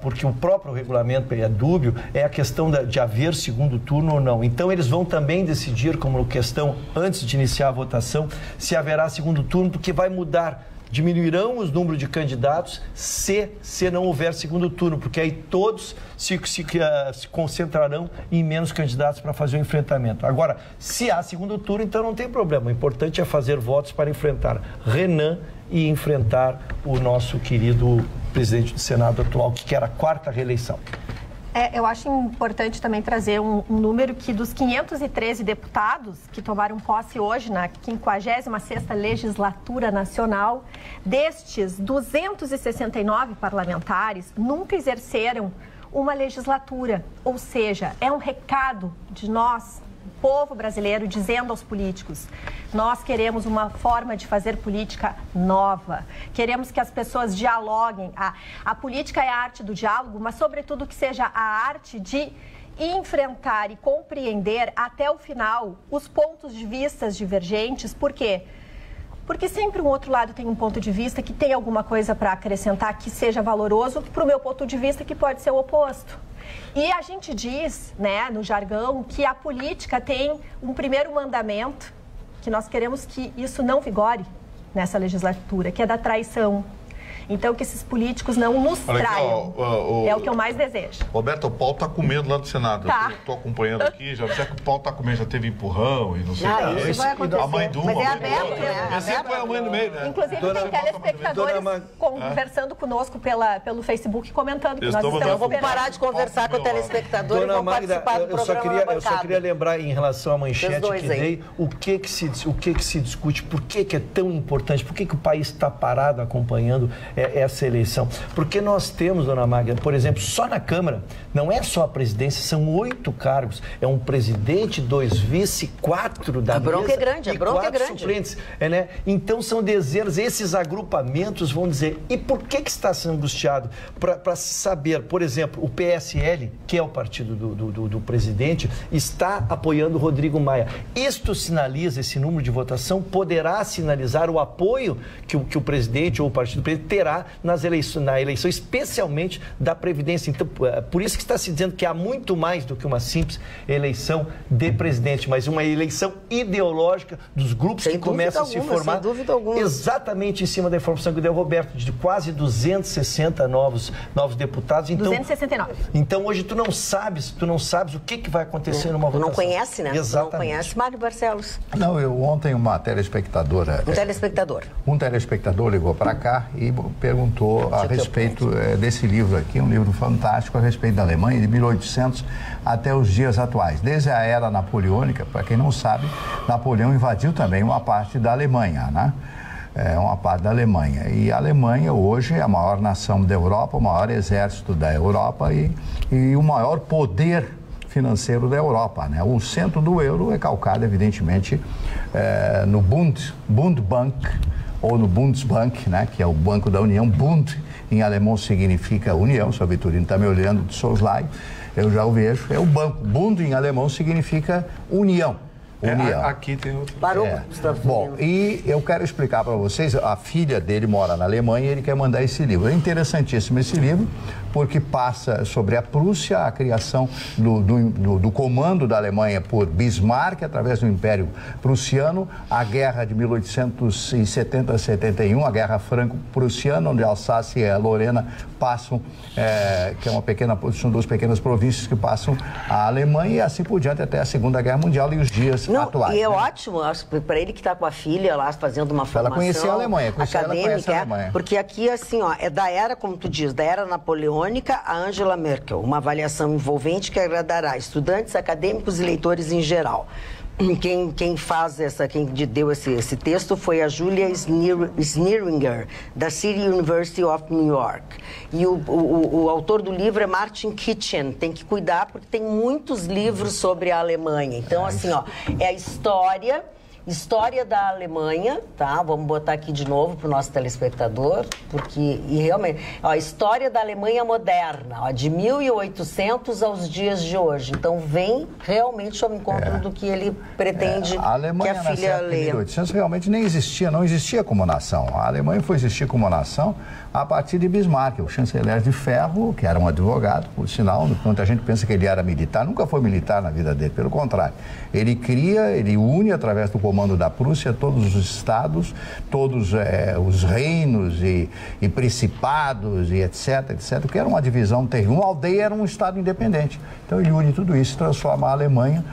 [SPEAKER 3] porque o próprio regulamento é dúbio, é a questão de haver segundo turno ou não. Então, eles vão também decidir, como questão antes de iniciar a votação, se haverá segundo turno, porque vai mudar. Diminuirão os números de candidatos se não houver segundo turno, porque aí todos se concentrarão em menos candidatos para fazer o enfrentamento. Agora, se há segundo turno, então não tem problema. O importante é fazer votos para enfrentar Renan e enfrentar o nosso querido presidente do Senado atual, que quer a 4ª reeleição.
[SPEAKER 5] Eu acho importante também trazer um número que dos 513 deputados que tomaram posse hoje na 56ª Legislatura Nacional, destes 269 parlamentares nunca exerceram uma legislatura. Ou seja, é um recado de nós, povo brasileiro, dizendo aos políticos: nós queremos uma forma de fazer política nova, queremos que as pessoas dialoguem. A política é a arte do diálogo, mas sobretudo que seja a arte de enfrentar e compreender até o final os pontos de vista divergentes. Por quê? Porque sempre um outro lado tem um ponto de vista que tem alguma coisa para acrescentar que seja valoroso para o meu ponto de vista, que pode ser o oposto. E a gente diz, né, no jargão, que a política tem um primeiro mandamento, que nós queremos que isso não vigore nessa legislatura, que é da traição. Então, que esses políticos não nos traiam. É o que eu mais desejo.
[SPEAKER 7] Roberto, o pau está comendo lá no Senado.
[SPEAKER 5] Tá.
[SPEAKER 7] Eu estou acompanhando aqui, já disseram que o pau está comendo, já teve empurrão e não sei o que.
[SPEAKER 1] Isso vai acontecer.
[SPEAKER 7] A mãe de uma,
[SPEAKER 1] mas é
[SPEAKER 7] a mãe do
[SPEAKER 1] aberto,
[SPEAKER 7] outro.
[SPEAKER 1] né?
[SPEAKER 7] Mas sempre foi a mãe no meio, né?
[SPEAKER 5] Inclusive, tem telespectadores conversando conosco pelo Facebook, comentando que nós estamos
[SPEAKER 1] Então, vamos parar de conversar com o telespectador e vamos participar do programa
[SPEAKER 3] eu só queria lembrar, em relação à manchete que dei, o que se discute, por que é tão importante, por que o país está parado acompanhando essa eleição. Porque nós temos, dona Magda, por exemplo, só na Câmara, não é só a presidência, são 8 cargos. É um presidente, 2 vice, 4 da mesa.
[SPEAKER 1] A bronca é grande, a bronca é grande.
[SPEAKER 3] Suplentes, né? Então são dezenas, esses agrupamentos vão dizer, e por que está sendo angustiado? Para saber, por exemplo, o PSL, que é o partido do presidente, está apoiando o Rodrigo Maia. Isto sinaliza, esse número de votação poderá sinalizar o apoio que o presidente ou o partido do presidente terá na eleição, especialmente da Previdência. Então, por isso que está se dizendo que há muito mais do que uma simples eleição de presidente, mas uma eleição ideológica dos grupos que começam a se formar.
[SPEAKER 1] Sem dúvida alguma.
[SPEAKER 3] Exatamente em cima da informação que deu o Roberto, de quase 260 novos deputados. Então,
[SPEAKER 5] 269.
[SPEAKER 3] Então, hoje tu não sabes o que vai acontecer numa votação.
[SPEAKER 1] Tu não conhece, né?
[SPEAKER 3] Exatamente.
[SPEAKER 1] Tu não conhece. Mário Barcelos.
[SPEAKER 2] Não, ontem uma telespectadora... Um telespectador ligou para cá e perguntou a respeito desse livro aqui, um livro fantástico a respeito da Alemanha, de 1800 até os dias atuais. Desde a era napoleônica, para quem não sabe, Napoleão invadiu também uma parte da Alemanha, né? Uma parte da Alemanha. E a Alemanha hoje é a maior nação da Europa, o maior exército da Europa e o maior poder financeiro da Europa, né? O centro do euro é calcado, evidentemente, no Bundbank, ou no Bundesbank, né, que é o Banco da União. Bund, em alemão, significa união. O seu Vitorino está me olhando de soslaio, eu já o vejo. É o banco. Bund, em alemão, significa união.
[SPEAKER 7] Aqui tem outro.
[SPEAKER 1] Parou?
[SPEAKER 2] Bom, e eu quero explicar para vocês, a filha dele mora na Alemanha e ele quer mandar esse livro. É interessantíssimo esse livro, porque passa sobre a Prússia, a criação do comando da Alemanha por Bismarck, através do Império Prussiano, a guerra de 1870-71, a guerra franco-prussiana, onde a Alsácia e a Lorena passam, que são 2 pequenas províncias que passam a Alemanha, e assim por diante até a Segunda Guerra Mundial e os dias atuais.
[SPEAKER 1] E é ótimo, para ele que está com a filha lá fazendo uma formação
[SPEAKER 2] ela conhecer a Alemanha,
[SPEAKER 1] acadêmica, porque aqui, assim, é da era, como tu diz, da era napoleônica a Angela Merkel, uma avaliação envolvente que agradará estudantes, acadêmicos e leitores em geral. Quem deu esse texto foi a Julia Sneeringer, da City University of New York. E o autor do livro é Martin Kitchen. Tem que cuidar porque tem muitos livros sobre a Alemanha. Então, assim, é a história História da Alemanha, tá? Vamos botar aqui de novo para o nosso telespectador, porque, e realmente, ó, História da Alemanha Moderna, ó, de 1800 aos dias de hoje. Então, vem realmente ao encontro do que ele pretende
[SPEAKER 2] a Alemanha,
[SPEAKER 1] que a filha leia.
[SPEAKER 2] Em 1800 realmente nem existia, não existia como nação. A Alemanha foi existir como nação a partir de Bismarck, o chanceler de ferro, que era um advogado, por sinal, muita gente pensa que ele era militar, nunca foi militar na vida dele, pelo contrário. Ele cria, ele une através do comando da Prússia todos os estados, todos os reinos e principados e etc, que era uma divisão terrível. Uma aldeia era um estado independente. Então ele une tudo isso e transforma a Alemanha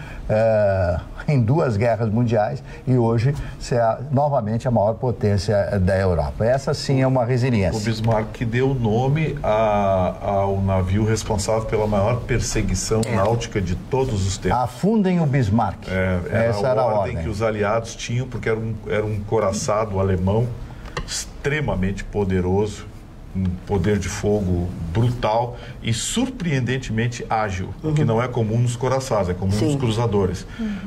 [SPEAKER 2] em 2 guerras mundiais e hoje ser novamente a maior potência da Europa. Essa sim é uma resiliência.
[SPEAKER 7] O Bismarck que deu nome ao navio responsável pela maior perseguição náutica de todos os tempos.
[SPEAKER 2] Afundem o Bismarck.
[SPEAKER 7] Essa era a ordem que os aliados tinham, porque era um coraçado alemão extremamente poderoso, um poder de fogo brutal e surpreendentemente ágil, o que não é comum nos coraçados, é comum nos cruzadores.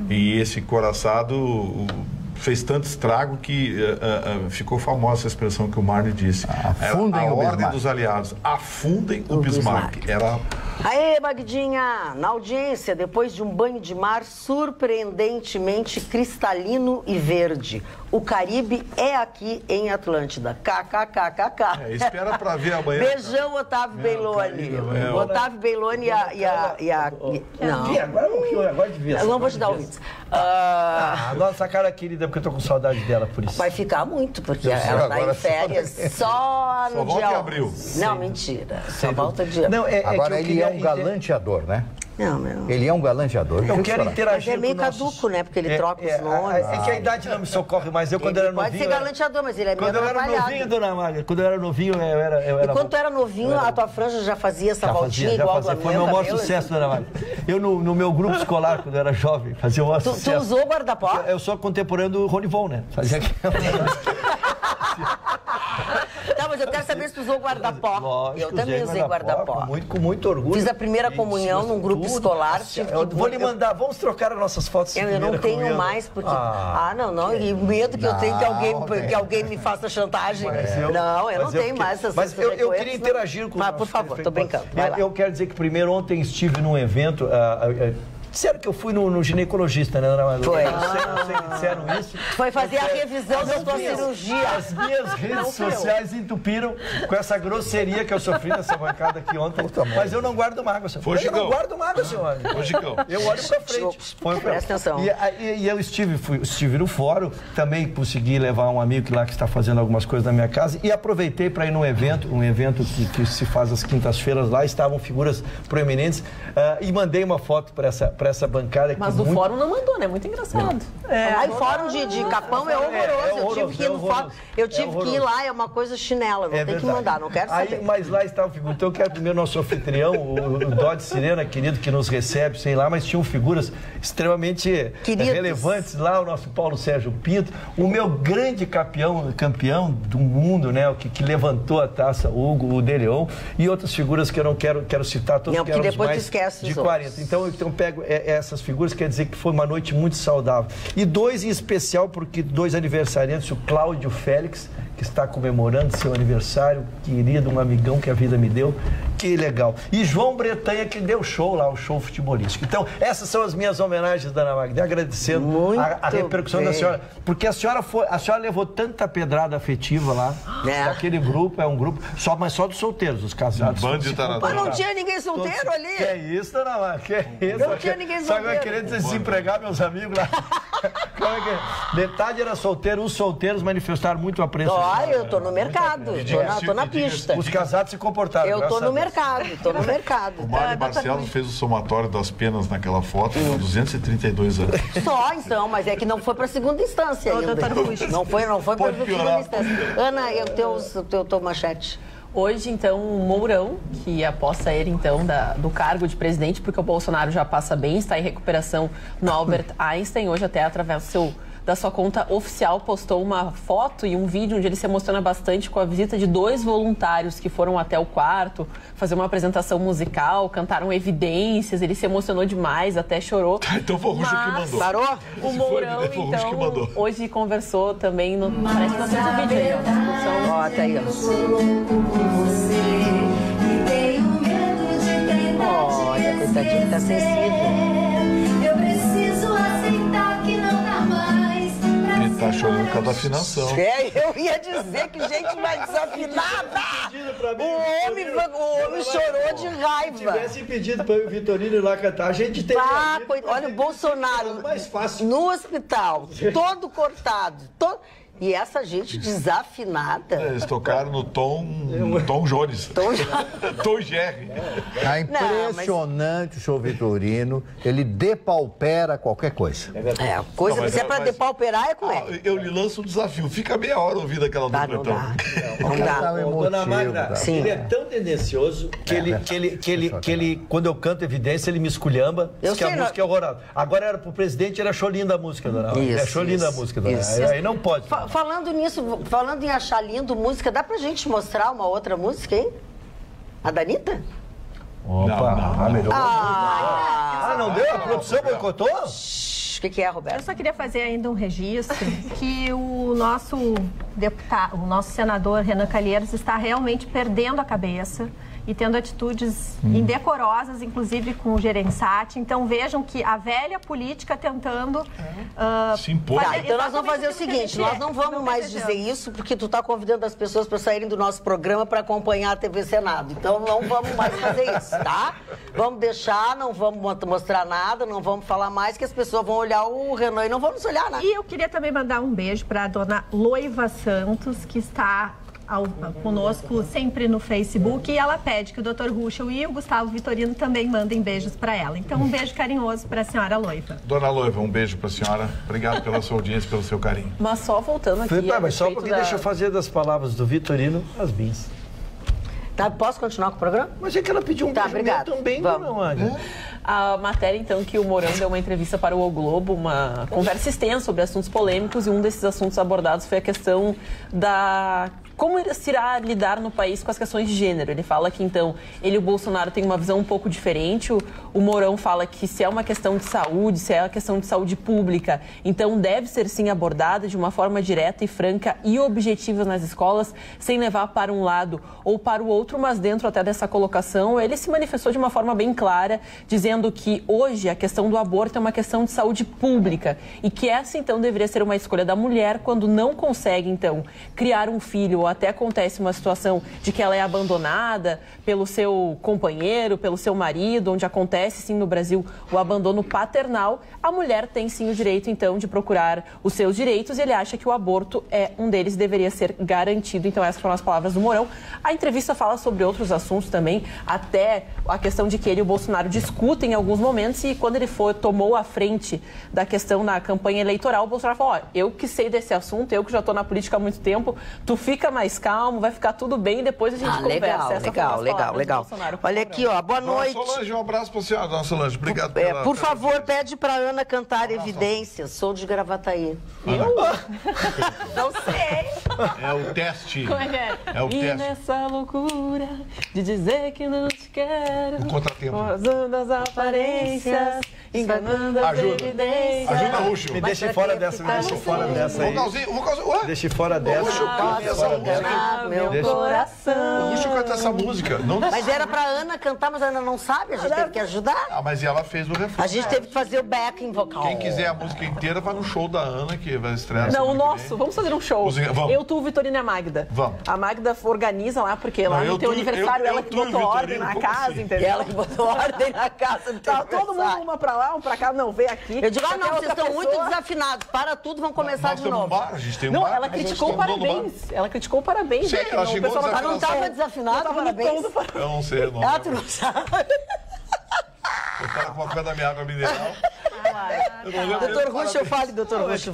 [SPEAKER 7] E esse coraçado fez tanto estrago que ficou famosa essa expressão que o Marne disse.
[SPEAKER 2] Afundem
[SPEAKER 7] a
[SPEAKER 2] o
[SPEAKER 7] ordem
[SPEAKER 2] Bismarck.
[SPEAKER 7] dos aliados, afundem o Bismarck. Era...
[SPEAKER 1] Aê, Magdinha! Na audiência, depois de um banho de mar surpreendentemente cristalino e verde. O Caribe é aqui em Atlântida. KKKKK.
[SPEAKER 7] Espera pra ver amanhã.
[SPEAKER 1] Beijão, Otávio Beiloni. Otávio Beiloni e a... Não.
[SPEAKER 3] Agora de ver.
[SPEAKER 1] Eu não vou te dar o vídeo.
[SPEAKER 3] Nossa cara querida, porque eu tô com saudade dela, por isso.
[SPEAKER 1] Vai ficar muito, porque ela tá em férias só no
[SPEAKER 7] volta
[SPEAKER 1] dia
[SPEAKER 7] em abril.
[SPEAKER 1] Não, mentira. Só volta dia.
[SPEAKER 3] Não,
[SPEAKER 2] Agora ele é um galanteador, né?
[SPEAKER 1] Não, meu.
[SPEAKER 2] Ele é um galanteador.
[SPEAKER 3] Eu quero
[SPEAKER 1] Mas
[SPEAKER 3] interagir
[SPEAKER 1] é meio
[SPEAKER 3] com nossos...
[SPEAKER 1] caduco, né? Porque ele troca os nomes.
[SPEAKER 3] É que a idade não me socorre mais. Eu, quando
[SPEAKER 1] Ele
[SPEAKER 3] era
[SPEAKER 1] pode
[SPEAKER 3] novinho...
[SPEAKER 1] ser galanteador, mas ele é meio
[SPEAKER 3] Quando eu era
[SPEAKER 1] atrapalhado.
[SPEAKER 3] novinho, dona Maga, quando eu era novinho, eu era...
[SPEAKER 1] E quando tu era novinho, a tua franja já fazia essa voltinha igual do
[SPEAKER 3] Foi meu maior sucesso, dona Maga. Eu, no meu grupo escolar, quando eu era jovem, fazia o maior sucesso.
[SPEAKER 1] Tu usou guarda-pó?
[SPEAKER 3] Eu sou contemporâneo do Rony Von, né? Fazia
[SPEAKER 1] Tá, mas eu quero saber se tu usou guarda-pó.
[SPEAKER 3] Lógico,
[SPEAKER 1] Eu também usei guarda-pó.
[SPEAKER 3] Com muito orgulho.
[SPEAKER 1] Fiz a primeira comunhão num grupo escolar.
[SPEAKER 3] Eu vou lhe mandar, vamos trocar as nossas fotos.
[SPEAKER 1] Eu não tenho mais, porque... não. E medo que eu tenho que alguém me faça chantagem. Não, eu não tenho mais essas
[SPEAKER 3] Mas eu queria interagir com...
[SPEAKER 1] Mas, por favor, tô brincando.
[SPEAKER 3] Eu quero dizer que primeiro, ontem estive num evento... Disseram que eu fui no ginecologista, né, Dona Maria?
[SPEAKER 1] Foi.
[SPEAKER 3] Não sei que disseram isso.
[SPEAKER 1] Foi fazer a revisão da tua cirurgia.
[SPEAKER 3] As minhas redes sociais entupiram com essa grosseria que eu sofri nessa bancada aqui ontem. Mas eu não guardo mágoa, senhor. Eu não guardo mágoa, senhor. Eu olho pra frente.
[SPEAKER 1] Presta atenção.
[SPEAKER 3] E eu estive no fórum, também consegui levar um amigo lá que está fazendo algumas coisas na minha casa e aproveitei para ir num evento que se faz às quintas-feiras lá, estavam figuras proeminentes e mandei uma foto para essa bancada.
[SPEAKER 6] Mas o fórum não mandou, né? Muito engraçado.
[SPEAKER 1] Aí fórum de Capão é horroroso. Eu tive que ir no fórum. Eu tive que ir lá, é uma coisa chinela. Não tem que mandar, não quero saber.
[SPEAKER 3] Mas lá estava figura. Então eu quero primeiro nosso anfitrião, o Dodge Sirena, querido, que nos recebe, sei lá, mas tinham figuras extremamente relevantes lá, o nosso Paulo Sérgio Pinto, o meu grande campeão do mundo, né? O que levantou a taça, Hugo, o De Leon, e outras figuras que eu não quero citar, todos
[SPEAKER 1] não,
[SPEAKER 3] que eram
[SPEAKER 1] depois
[SPEAKER 3] mais
[SPEAKER 1] tu esquece
[SPEAKER 3] de 40. Então eu pego essas figuras, quer dizer que foi uma noite muito saudável. E 2 em especial, porque 2 aniversariantes, o Cláudio Félix, que está comemorando seu aniversário, querido, um amigão que a vida me deu, que legal. E João Bretanha, que deu show lá, o show futebolístico. Então, essas são as minhas homenagens, Dona Magda, agradecendo a repercussão da senhora, porque a senhora levou tanta pedrada afetiva lá, aquele grupo, é um grupo, mas só dos solteiros, os casados.
[SPEAKER 1] Mas não tinha ninguém solteiro ali?
[SPEAKER 3] Que é isso, Dona Magda, que é isso?
[SPEAKER 1] Não tinha ninguém solteiro.
[SPEAKER 3] Só que eu queria desempregar meus amigos lá. Metade era solteiro, os solteiros manifestaram muito apreço.
[SPEAKER 1] Olha, eu tô no mercado, tô na pista.
[SPEAKER 3] Os casados se comportaram.
[SPEAKER 1] Eu tô no mercado.
[SPEAKER 7] O Mário Barcelos fez o somatório das penas naquela foto, 232 anos.
[SPEAKER 1] Só, então, mas é que não foi pra segunda instância ainda. Não foi pra segunda instância. Ana, eu teu manchete.
[SPEAKER 6] Hoje, então, o Mourão, que após sair, então, do cargo de presidente, porque o Bolsonaro já passa bem, está em recuperação no Albert Einstein, hoje até através do seu da sua conta oficial, postou uma foto e um vídeo onde ele se emociona bastante com a visita de 2 voluntários que foram até o quarto fazer uma apresentação musical, cantaram Evidências, ele se emocionou demais, até chorou.
[SPEAKER 7] Então foi o Russo que mandou.
[SPEAKER 1] Parou?
[SPEAKER 6] O Mourão, então, hoje conversou também no... Parece que nós temos um vídeo aí, ó.
[SPEAKER 1] Ó, tá aí, ó. Olha, coitadinho, tá sensível.
[SPEAKER 8] Eu preciso aceitar que não dá mais.
[SPEAKER 7] Ele tá chorando por causa da afinação.
[SPEAKER 1] Eu ia dizer que gente mais desafinada! O homem chorou de raiva.
[SPEAKER 3] Se tivesse pedido para o Vitorino ir lá cantar, a gente teria...
[SPEAKER 1] Olha o Bolsonaro
[SPEAKER 3] mais fácil.
[SPEAKER 1] no hospital, todo cortado, e essa gente desafinada.
[SPEAKER 7] Eles tocaram no Tom Jones. Tom Jerry.
[SPEAKER 2] É impressionante o show Vitorino. Ele depaupera qualquer coisa.
[SPEAKER 1] Se é pra depauperar, é com ele.
[SPEAKER 7] Eu lhe lanço um desafio. Fica meia hora ouvindo aquela dupla, então.
[SPEAKER 1] Não dá.
[SPEAKER 3] Dona Magda, ele é tão tendencioso que ele, quando eu canto Evidência, ele me esculhamba. Diz que a música é horrorosa. Agora era pro presidente, era show linda a música, dona Magda. É show linda a música, dona Magda. Aí não pode.
[SPEAKER 1] Falando nisso, falando em achar lindo música, dá pra gente mostrar uma outra música, hein? A da Anitta?
[SPEAKER 3] Opa, melhorou. Não deu? A produção boicotou?
[SPEAKER 1] O que é, Roberto?
[SPEAKER 5] Eu só queria fazer ainda um registro que o nosso deputado, o nosso senador Renan Calheiros está realmente perdendo a cabeça e tendo atitudes indecorosas, inclusive com o Gereissati. Então vejam que a velha política tentando
[SPEAKER 7] se impor.
[SPEAKER 1] Então nós vamos fazer o seguinte, nós não vamos mais dizer isso, porque tu está convidando as pessoas para saírem do nosso programa para acompanhar a TV Senado. Então não vamos mais fazer isso, tá? Vamos deixar, não vamos mostrar nada, não vamos falar mais, que as pessoas vão olhar o Renan e não vão nos olhar, né?
[SPEAKER 5] E eu queria também mandar um beijo para a dona Loiva Santos, que está conosco sempre no Facebook, e ela pede que o Dr. Ruschel e o Gustavo Vitorino também mandem beijos para ela. Então, um beijo carinhoso para a senhora Loiva.
[SPEAKER 7] Dona Loiva, um beijo para a senhora. Obrigado pela sua audiência, pelo seu carinho.
[SPEAKER 6] Mas só voltando aqui...
[SPEAKER 3] Mas só porque deixa eu fazer das palavras do Vitorino as minhas.
[SPEAKER 1] Tá, posso continuar com o programa?
[SPEAKER 3] Mas é que ela pediu um beijo também, dona Magda.
[SPEAKER 6] A matéria, então, que o Mourão deu uma entrevista para o O Globo, uma conversa extensa sobre assuntos polêmicos, e um desses assuntos abordados foi a questão da... Como se irá lidar no país com as questões de gênero? Ele fala que, então, ele e o Bolsonaro têm uma visão um pouco diferente. O Mourão fala que se é uma questão de saúde, se é uma questão de saúde pública, então deve ser, sim, abordada de uma forma direta e franca e objetiva nas escolas, sem levar para um lado ou para o outro, mas dentro até dessa colocação, ele se manifestou de uma forma bem clara, dizendo que hoje a questão do aborto é uma questão de saúde pública e que essa, então, deveria ser uma escolha da mulher quando não consegue, então, criar um filho, ou até acontece uma situação de que ela é abandonada pelo seu companheiro, pelo seu marido, onde acontece, sim, no Brasil, o abandono paternal, a mulher tem, sim, o direito, então, de procurar os seus direitos, e ele acha que o aborto é um deles, deveria ser garantido. Então, essas foram as palavras do Mourão. A entrevista fala sobre outros assuntos também, até a questão de que ele e o Bolsonaro discutem em alguns momentos, e quando ele tomou a frente da questão na campanha eleitoral, o Bolsonaro falou: eu que sei desse assunto, eu que já estou na política há muito tempo, tu fica mais calmo, vai ficar tudo bem, e depois a gente conversa.
[SPEAKER 1] Legal. Olha aqui, ó, boa noite.
[SPEAKER 7] Dona Solange, um abraço para a senhora, Dona Solange, obrigado pela...
[SPEAKER 1] Por favor, pede para Ana cantar Evidências, sou de Gravataí.
[SPEAKER 5] Não sei.
[SPEAKER 7] É o teste.
[SPEAKER 6] Como é que é?
[SPEAKER 7] É o teste.
[SPEAKER 6] E nessa loucura de dizer que não te quero,
[SPEAKER 7] O contratempo.
[SPEAKER 6] usando as aparências, enganando as evidências.
[SPEAKER 7] Ajuda, Ruschel.
[SPEAKER 3] Me deixe fora dessa, me deixe fora dessa aí.
[SPEAKER 7] Ué?
[SPEAKER 3] Deixe fora dessa.
[SPEAKER 1] Posso enganar meu coração.
[SPEAKER 7] O Ruschel canta essa música. Não...
[SPEAKER 1] Mas era pra Ana cantar, mas a Ana não sabe, a gente teve que ajudar.
[SPEAKER 7] Ah, mas ela fez o refrão.
[SPEAKER 1] A gente teve que fazer o backing vocal.
[SPEAKER 7] Quem quiser a música inteira, vai no show da Ana, que vai estrear.
[SPEAKER 6] Não, o
[SPEAKER 7] semana que
[SPEAKER 6] nosso.
[SPEAKER 7] vem.
[SPEAKER 6] Vamos fazer um show.
[SPEAKER 7] Vamos.
[SPEAKER 6] Eu, tu, o Vitorino e a Magda.
[SPEAKER 7] Vamos.
[SPEAKER 6] A Magda organiza lá, porque lá no teu aniversário ela que botou ordem na casa, entendeu?
[SPEAKER 1] Ela que botou ordem na casa.
[SPEAKER 6] Tá todo mundo uma pra lá, um pra cá, não, vem aqui.
[SPEAKER 1] Eu digo, não, vocês estão muito desafinados. Para tudo, vão começar de novo.
[SPEAKER 7] A gente tem um
[SPEAKER 6] Não,
[SPEAKER 7] bar,
[SPEAKER 6] ela criticou o parabéns. Ela criticou o parabéns.
[SPEAKER 7] Sei, ela chegou
[SPEAKER 6] pessoal
[SPEAKER 1] Ela não estava desafinada, parabéns.
[SPEAKER 7] Eu não sei, não.
[SPEAKER 1] Ah, tu não sabe.
[SPEAKER 7] Eu tava com uma coisa da minha água mineral.
[SPEAKER 1] Doutor Russo, fale, doutor Russo.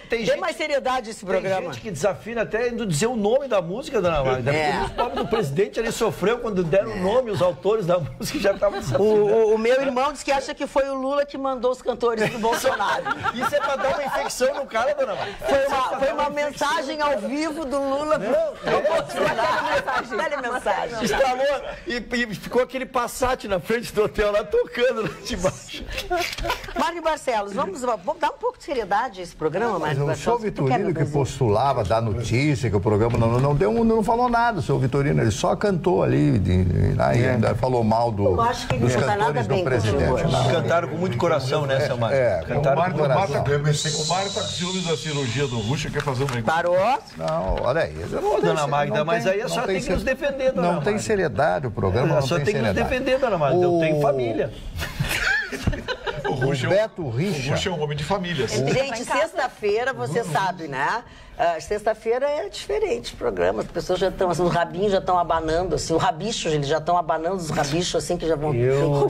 [SPEAKER 1] Dê mais seriedade a esse programa.
[SPEAKER 3] Tem gente que desafina até indo dizer o nome da música, dona Magda. Porque o pobre do presidente ali sofreu quando deram o nome, os autores da música já estavam desafinando.
[SPEAKER 1] O meu irmão disse que acha que foi o Lula que mandou os cantores do Bolsonaro.
[SPEAKER 3] Isso é pra dar uma infecção no cara, dona Magda.
[SPEAKER 1] Foi uma mensagem ao vivo do Lula pro Bolsonaro. Telemensagem.
[SPEAKER 3] Instalou e ficou aquele Passat na frente do hotel lá tocando lá de baixo.
[SPEAKER 1] Mário Barcelos, vamos dar um pouco de seriedade a esse programa, Mário Barcelos.
[SPEAKER 2] O senhor Vitorino que postulava dar notícia, que o programa não falou nada, o senhor Vitorino, ele só cantou ali, ainda falou mal dos cantores do presidente.
[SPEAKER 3] Cantaram com muito coração, né, seu Mário?
[SPEAKER 7] Cantaram com coração. O Mário tá com ciúmes da cirurgia do Russo, quer fazer uma...
[SPEAKER 1] Parou?
[SPEAKER 2] Não, olha aí.
[SPEAKER 3] Dona Magda, mas aí a senhora tem que nos defender, dona Magda.
[SPEAKER 2] Não tem seriedade o programa,
[SPEAKER 3] a senhora tem que nos defender, dona Magda. Eu tenho família.
[SPEAKER 2] O Beto Richa.
[SPEAKER 7] O Russo é um homem de família.
[SPEAKER 1] Gente, sexta-feira, você sabe, né? Sexta-feira é diferente o programa. As pessoas já estão, assim, os rabinhos já estão abanando, assim, o rabicho, eles já estão abanando os rabichos, assim, que já vão...
[SPEAKER 2] O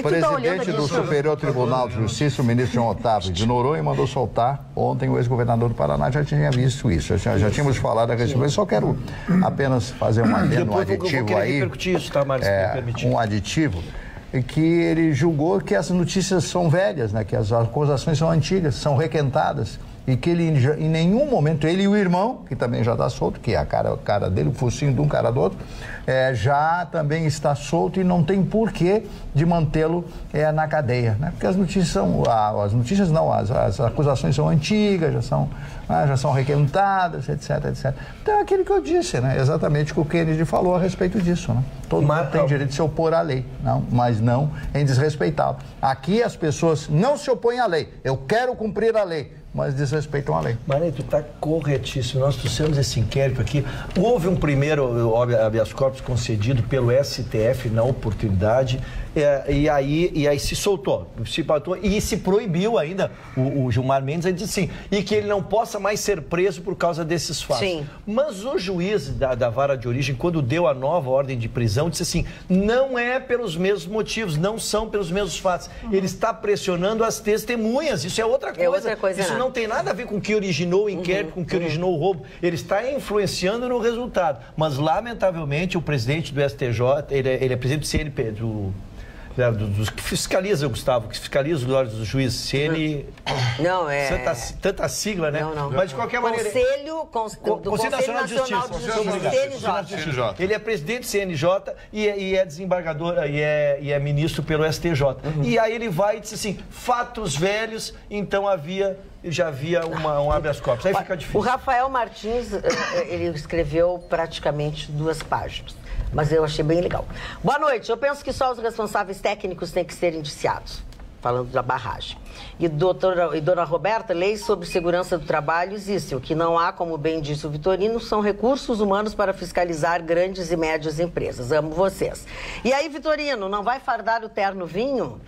[SPEAKER 2] presidente do Superior Tribunal de Justiça, o ministro João Otávio, ignorou e mandou soltar ontem o ex-governador do Paraná. Já tinha visto isso, já tínhamos falado a respeito. Só quero apenas fazer um adendo, um aditivo aí.
[SPEAKER 3] Isso, tá, Mário, se me permitir.
[SPEAKER 2] Um aditivo. Que ele julgou que as notícias são velhas, né? Que as acusações são antigas, são requentadas. E que ele, em nenhum momento, ele e o irmão, que também já está solto, que é a cara dele, o focinho de um cara do outro, já também está solto e não tem porquê de mantê-lo na cadeia, né? Porque as notícias as acusações são antigas, já são requentadas, etc, etc. Então é aquilo que eu disse, né? Exatamente o que o Kennedy falou a respeito disso, né? Todo mundo tem direito de se opor à lei, mas não em desrespeitá-la. Aqui as pessoas não se opõem à lei. Eu quero cumprir a lei, mas desrespeitam a lei.
[SPEAKER 3] Maria, tu está corretíssimo. Nós trouxemos esse inquérito aqui. Houve um primeiro habeas corpus concedido pelo STF na oportunidade, e aí se soltou, e se proibiu ainda o Gilmar Mendes, ele disse sim, e que ele não possa mais ser preso por causa desses fatos.
[SPEAKER 1] Sim.
[SPEAKER 3] Mas o juiz da vara de origem, quando deu a nova ordem de prisão, disse assim, não é pelos mesmos motivos, não são pelos mesmos fatos. Ele está pressionando as testemunhas, isso é outra coisa. Isso não tem nada a ver com o que originou o inquérito, com o que originou o roubo. Ele está influenciando no resultado. Mas, lamentavelmente, o presidente do STJ, ele é presidente do CNP, dos que fiscaliza, Gustavo, que fiscaliza os olhos dos juízes. CN...
[SPEAKER 1] Não,
[SPEAKER 3] Tanta sigla, né?
[SPEAKER 1] Não.
[SPEAKER 3] Mas, de qualquer maneira...
[SPEAKER 1] Conselho Nacional de Justiça.
[SPEAKER 3] CNJ. Ele é presidente do CNJ e é desembargador, e é ministro pelo STJ. E aí ele vai e diz assim, fatos velhos, então já havia um habeas corpus. Aí fica difícil.
[SPEAKER 1] O Rafael Martins, ele escreveu praticamente 2 páginas. Mas eu achei bem legal. Boa noite. Eu penso que só os responsáveis técnicos têm que ser indiciados. Falando da barragem. E dona Roberta, leis sobre segurança do trabalho existem. O que não há, como bem disse o Vitorino, são recursos humanos para fiscalizar grandes e médias empresas. Amo vocês. E aí, Vitorino, não vai fardar o terno vinho?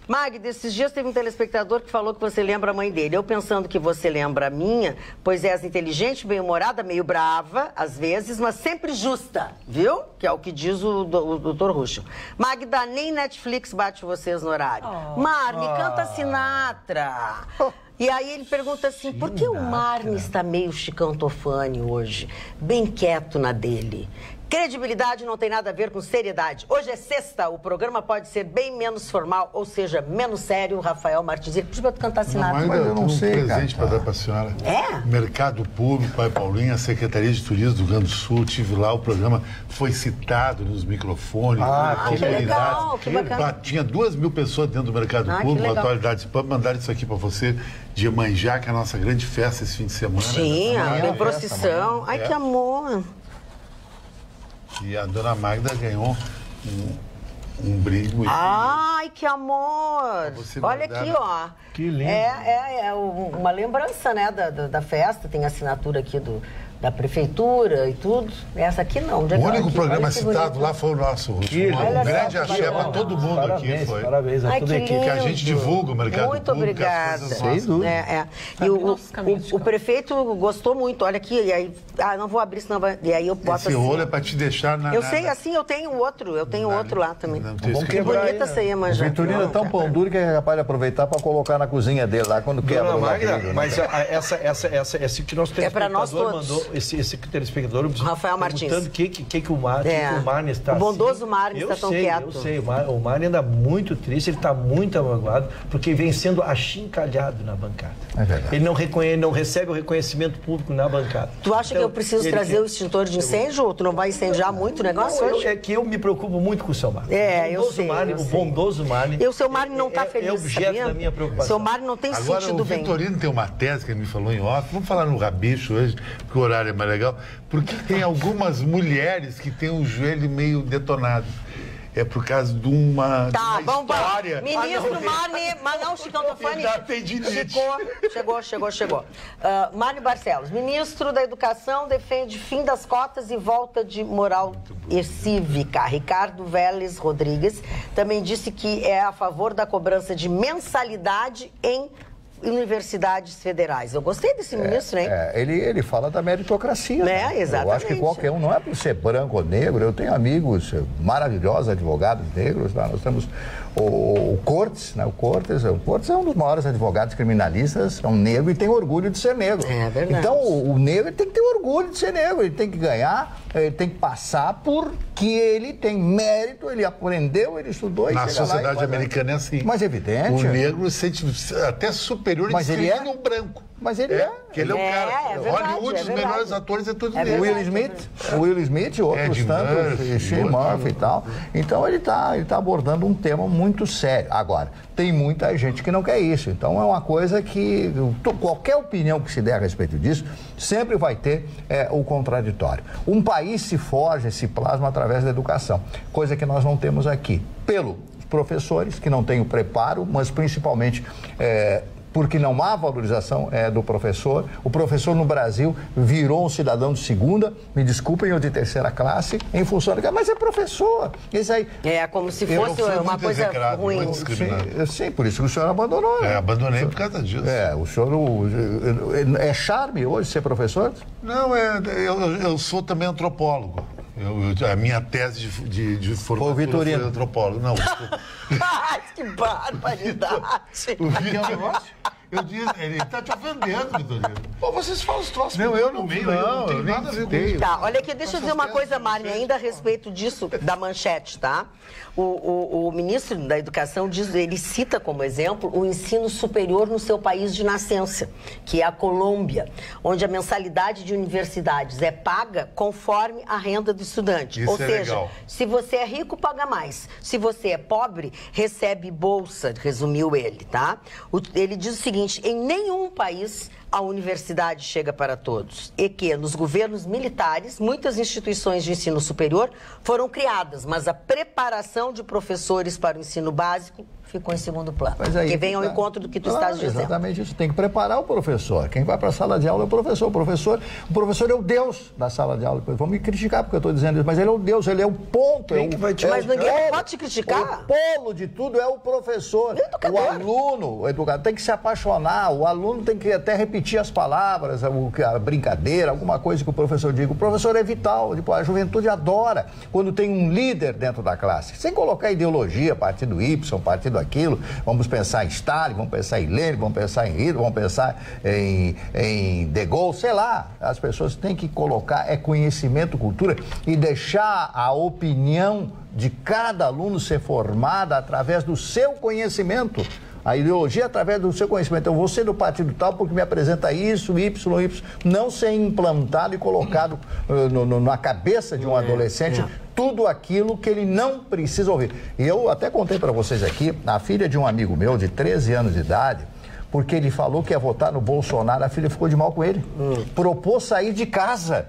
[SPEAKER 1] Magda, esses dias teve um telespectador que falou que você lembra a mãe dele. Eu pensando que você lembra a minha, pois és inteligente, bem-humorada, meio brava, às vezes, mas sempre justa, viu? Que é o que diz o doutor Russo. Magda, nem Netflix bate vocês no horário. Marne, canta Sinatra. E aí ele pergunta assim, por que o Marne está meio Chicão Tofani hoje? Bem quieto na dele. Credibilidade não tem nada a ver com seriedade. Hoje é sexta, o programa pode ser bem menos formal, ou seja, menos sério. Rafael Martins, ele pediu para cantar Sinatra.
[SPEAKER 4] Mas eu não sei, presente para dar para a senhora. Mercado Público, Pai Paulinho, a Secretaria de Turismo do Rio Grande do Sul, tive lá, o programa foi citado nos microfones.
[SPEAKER 1] Que legal, que bacana.
[SPEAKER 4] Tinha 2.000 pessoas dentro do Mercado Público, atualidades, para mandar isso aqui para você, de Iemanjá, que é a nossa grande festa esse fim de semana.
[SPEAKER 1] Sim, tem procissão. Ai, que amor.
[SPEAKER 4] E a dona Magda ganhou um brinde muito
[SPEAKER 1] Ai, que amor! Olha aqui, ó.
[SPEAKER 3] Que lindo.
[SPEAKER 1] É uma lembrança, né, da festa. Tem assinatura aqui da prefeitura e tudo. Essa aqui não.
[SPEAKER 4] O único programa citado lá foi o nosso, Russo. Um grande axé para todo mundo aqui. Foi.
[SPEAKER 3] Parabéns a toda a equipe.
[SPEAKER 4] Que a gente divulga o mercado
[SPEAKER 1] muito
[SPEAKER 4] público.
[SPEAKER 1] Muito obrigada.
[SPEAKER 2] Sem dúvida.
[SPEAKER 1] E o prefeito gostou muito. Olha aqui, e aí... não vou abrir, senão vai... E aí eu boto
[SPEAKER 4] esse
[SPEAKER 1] assim.
[SPEAKER 4] rolo é para te deixar na...
[SPEAKER 1] Eu sei, assim, eu tenho outro. Eu tenho outro lá também.
[SPEAKER 3] Vamos
[SPEAKER 1] que bonita essa Iemanjá. já.
[SPEAKER 2] Vitorino é tão pão duro que é capaz de aproveitar para colocar na cozinha dele lá quando quebra o ladrilho,
[SPEAKER 3] mas esse que nosso telespectador mandou, esse telespectador
[SPEAKER 1] Rafael Martins,
[SPEAKER 3] perguntando o que o Marne está
[SPEAKER 1] o bondoso Marne está tão quieto.
[SPEAKER 3] Eu sei, o Marne anda muito triste, ele está muito amagoado, porque vem sendo achincalhado na bancada.
[SPEAKER 2] É verdade.
[SPEAKER 3] Ele não recebe o reconhecimento público na bancada.
[SPEAKER 1] Tu acha que eu preciso trazer o extintor de incêndio ou tu não vai incendiar muito o negócio hoje?
[SPEAKER 3] É que eu me preocupo muito com o seu Marne.
[SPEAKER 1] Eu sei.
[SPEAKER 3] O bondoso Marne.
[SPEAKER 1] E o seu Marne não está feliz,
[SPEAKER 3] é objeto
[SPEAKER 1] sabia?
[SPEAKER 3] da minha preocupação.
[SPEAKER 1] O seu Marne não tem sentido bem.
[SPEAKER 4] O Vitorino tem uma tese que ele me falou em off. Vamos falar no rabicho hoje, porque o horário é mais legal. Porque tem algumas mulheres que têm o joelho meio detonado. É por causa de uma história.
[SPEAKER 1] Ministro Marne, mas não, Chicão Tofani. Chegou. Marne Barcelos, ministro da Educação, defende fim das cotas e volta de moral e cívica. Ricardo Vélez Rodrigues também disse que é a favor da cobrança de mensalidade em universidades federais. Eu gostei desse ministro, hein?
[SPEAKER 2] Ele fala da meritocracia.
[SPEAKER 1] Exatamente.
[SPEAKER 2] Eu acho que qualquer um, não é por ser branco ou negro, eu tenho amigos maravilhosos, advogados negros, tá? Nós temos o Cortes, né? O Cortes é um dos maiores advogados criminalistas, é um negro e tem orgulho de ser negro.
[SPEAKER 1] É verdade.
[SPEAKER 2] Então, o negro tem que ter orgulho de ser negro, ele tem que ganhar, ele tem que passar porque ele tem mérito, ele aprendeu, ele estudou.
[SPEAKER 4] Na sociedade americana é assim.
[SPEAKER 2] Mas evidente.
[SPEAKER 4] O negro se sente até superior
[SPEAKER 2] mas ele é
[SPEAKER 4] um branco.
[SPEAKER 2] Mas ele é.
[SPEAKER 4] Porque ele é um cara. Hollywood, os melhores atores é tudo negro.
[SPEAKER 2] Will Smith e outros tantos, Shane Murphy e tal. Então ele tá abordando um tema muito sério. Agora, tem muita gente que não quer isso. Então é uma coisa que qualquer opinião que se der a respeito disso, sempre vai ter o contraditório. Um país se forja, se plasma através da educação, coisa que nós não temos aqui. Pelos professores, que não têm o preparo, mas principalmente porque não há valorização do professor. O professor no Brasil virou um cidadão de segunda, me desculpem, ou de terceira classe, em função de... Mas é professor. Isso aí...
[SPEAKER 1] É como se fosse uma coisa ruim.
[SPEAKER 2] Sim, por isso que o senhor abandonou.
[SPEAKER 4] Abandonei por causa disso.
[SPEAKER 2] O senhor... É charme hoje ser professor?
[SPEAKER 4] Não, eu sou também antropólogo. A minha tese de formatura foi antropólogo. Não.
[SPEAKER 1] Que barbaridade!
[SPEAKER 4] Eu disse, ele está te ofendendo, Vitorino.
[SPEAKER 7] Pô, vocês falam os troços.
[SPEAKER 4] Não, eu não
[SPEAKER 7] meio, não tem nada a ver com isso.
[SPEAKER 1] Tá, olha aqui, deixa eu dizer uma coisa, Marne, ainda a respeito disso, da manchete, tá? O ministro da Educação diz, ele cita como exemplo o ensino superior no seu país de nascença, que é a Colômbia, onde a mensalidade de universidades é paga conforme a renda do estudante.
[SPEAKER 4] Isso. Ou
[SPEAKER 1] seja,
[SPEAKER 4] legal.
[SPEAKER 1] Se você é rico, paga mais. Se você é pobre, recebe bolsa, resumiu ele, tá? Ele diz o seguinte, em nenhum país a universidade chega para todos. E que nos governos militares, muitas instituições de ensino superior foram criadas, mas a preparação de professores para o ensino básico ficou em segundo plano. Que vem ao encontro do que tu estás dizendo.
[SPEAKER 2] Exatamente isso. Tem que preparar o professor. Quem vai para a sala de aula é o professor. O professor é o Deus da sala de aula. Vão me criticar porque eu estou dizendo isso, mas ele é o Deus, ele é o ponto.
[SPEAKER 1] Mas ninguém pode te criticar.
[SPEAKER 2] O polo de tudo é o professor. O aluno, o educador, tem que se apaixonar. O aluno tem que até repetir as palavras, a brincadeira, alguma coisa que o professor diga. O professor é vital. A juventude adora quando tem um líder dentro da classe. Sem colocar ideologia, partido Y, partido aquilo, vamos pensar em Stalin, vamos pensar em Lenin, vamos pensar em Hitler, vamos pensar em De Gaulle, sei lá. As pessoas têm que colocar conhecimento, cultura e deixar a opinião de cada aluno ser formada através do seu conhecimento. A ideologia através do seu conhecimento. Então, vou ser do partido tal porque me apresenta isso, Y, não ser implantado e colocado na cabeça de um adolescente tudo aquilo que ele não precisa ouvir. E eu até contei para vocês aqui, a filha de um amigo meu de 13 anos de idade, porque ele falou que ia votar no Bolsonaro, a filha ficou de mal com ele. Propôs sair de casa.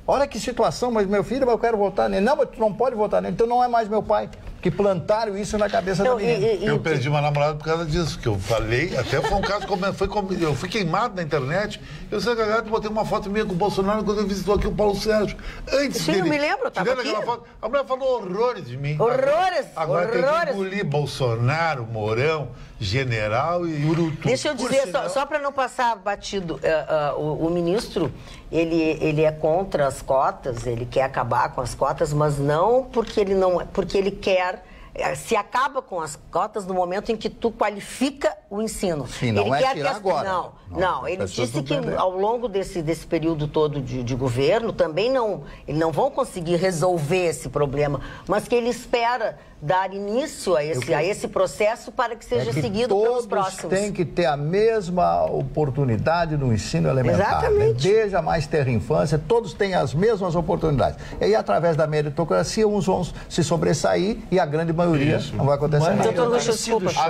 [SPEAKER 2] Olha que situação, mas meu filho, eu quero votar nele. Não, mas tu não pode votar nele, então não é mais meu pai. Que plantaram isso na cabeça da menina.
[SPEAKER 4] Eu perdi uma namorada por causa disso, que eu falei, até foi um caso, eu fui queimado na internet, eu sei que eu botei uma foto minha com o Bolsonaro quando ele visitou aqui o Paulo Sérgio. Antes
[SPEAKER 1] Sim,
[SPEAKER 4] dele,
[SPEAKER 1] eu me lembro, eu tava aqui.
[SPEAKER 4] Foto, a mulher falou horrores de mim.
[SPEAKER 1] Horrores!
[SPEAKER 4] Agora tem que engolir Bolsonaro, Mourão, General e Urutu.
[SPEAKER 1] Deixa eu dizer, só para não passar batido, o ministro, ele é contra as cotas, ele quer acabar com as cotas, mas não porque ele quer se acaba com as cotas no momento em que tu qualifica o ensino.
[SPEAKER 2] Sim, não
[SPEAKER 1] ele
[SPEAKER 2] é tirar agora.
[SPEAKER 1] Não, ele disse que ao longo desse período todo de governo também eles não vão conseguir resolver esse problema, mas que ele espera dar início a esse processo para que seja seguido pelos próximos.
[SPEAKER 2] Todos têm que ter a mesma oportunidade no ensino elementar.
[SPEAKER 1] Exatamente.
[SPEAKER 2] Desde a mais terra infância, todos têm as mesmas oportunidades. E aí, através da meritocracia, uns vão se sobressair e a grande maioria não vai acontecer nada.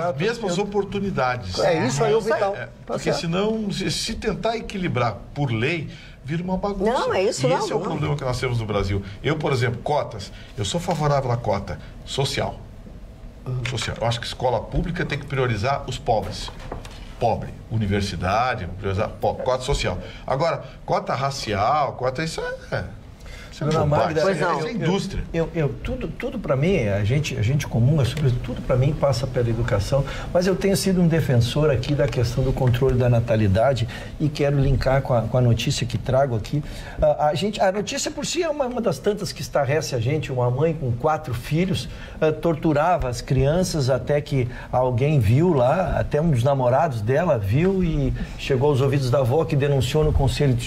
[SPEAKER 7] As mesmas oportunidades.
[SPEAKER 2] É isso aí, o Vital.
[SPEAKER 7] Porque senão, se tentar equilibrar por lei, vira uma bagunça.
[SPEAKER 1] Não, é isso
[SPEAKER 7] e
[SPEAKER 1] não.
[SPEAKER 7] Esse é o problema que nós temos no Brasil. Eu, por exemplo, cotas, eu sou favorável à cota social. Eu acho que escola pública tem que priorizar os pobres. Pobre, universidade, priorizar cota social. Agora, cota racial, isso
[SPEAKER 3] Senhora Magda,
[SPEAKER 7] é indústria.
[SPEAKER 3] Tudo para mim, a gente comum, sobretudo tudo para mim passa pela educação, mas eu tenho sido um defensor aqui da questão do controle da natalidade e quero linkar com a notícia que trago aqui. A notícia por si é uma das tantas que estarrece a gente. Uma mãe com 4 filhos torturava as crianças até que alguém viu lá, até um dos namorados dela viu e chegou aos ouvidos da avó, que denunciou no conselho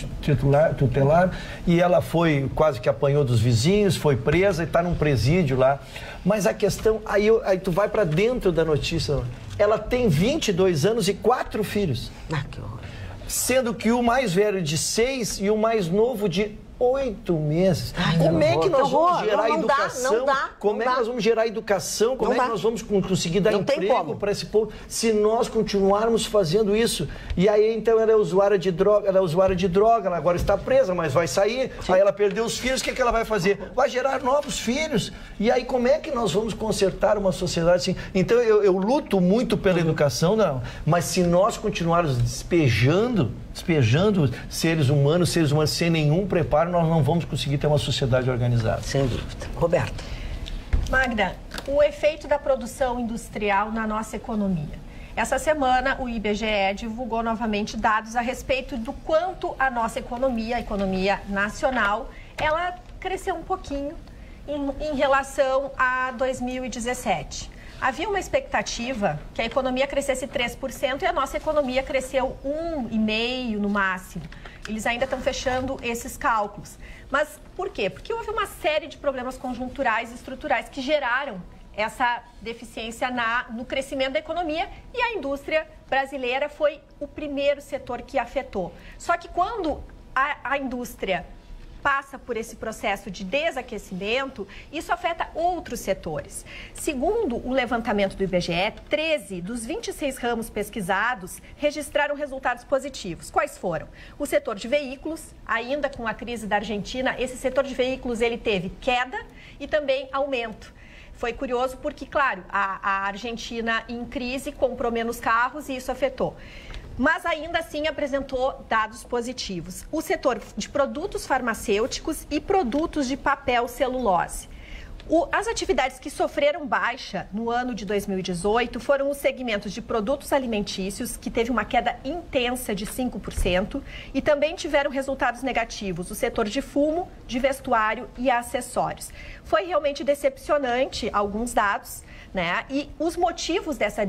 [SPEAKER 3] tutelar, e ela foi quase que apanhou dos vizinhos, foi presa e está num presídio lá. Mas a questão, aí tu vai para dentro da notícia, ela tem 22 anos e 4 filhos.
[SPEAKER 1] Que horror.
[SPEAKER 3] Sendo que o mais velho de 6 e o mais novo de 8 meses. Como é que nós vamos gerar educação? Como é que nós vamos gerar educação? Como é que nós vamos conseguir dar emprego para esse povo se nós continuarmos fazendo isso? E aí, então, ela é usuária de droga, ela agora está presa, mas vai sair. Sim. Aí ela perdeu os filhos, o que ela vai fazer? Vai gerar novos filhos. E aí, como é que nós vamos consertar uma sociedade assim? Então, eu luto muito pela educação, mas se nós continuarmos despejando seres humanos sem nenhum preparo, nós não vamos conseguir ter uma sociedade organizada.
[SPEAKER 1] Sem dúvida. Roberto.
[SPEAKER 5] Magda, o efeito da produção industrial na nossa economia. Essa semana, o IBGE divulgou novamente dados a respeito do quanto a nossa economia, a economia nacional, ela cresceu um pouquinho em relação a 2017. Havia uma expectativa que a economia crescesse 3% e a nossa economia cresceu 1,5% no máximo. Eles ainda estão fechando esses cálculos. Mas por quê? Porque houve uma série de problemas conjunturais e estruturais que geraram essa deficiência no crescimento da economia, e a indústria brasileira foi o primeiro setor que afetou. Só que quando a indústria passa por esse processo de desaquecimento, isso afeta outros setores. Segundo o levantamento do IBGE, 13 dos 26 ramos pesquisados registraram resultados positivos. Quais foram? O setor de veículos, ainda com a crise da Argentina, esse setor de veículos ele teve queda e também aumento. Foi curioso porque, claro, a Argentina em crise comprou menos carros e isso afetou. Mas ainda assim apresentou dados positivos. O setor de produtos farmacêuticos e produtos de papel celulose. As atividades que sofreram baixa no ano de 2018 foram os segmentos de produtos alimentícios, que teve uma queda intensa de 5%, e também tiveram resultados negativos o setor de fumo, de vestuário e acessórios. Foi realmente decepcionante alguns dados, né? E os motivos dessa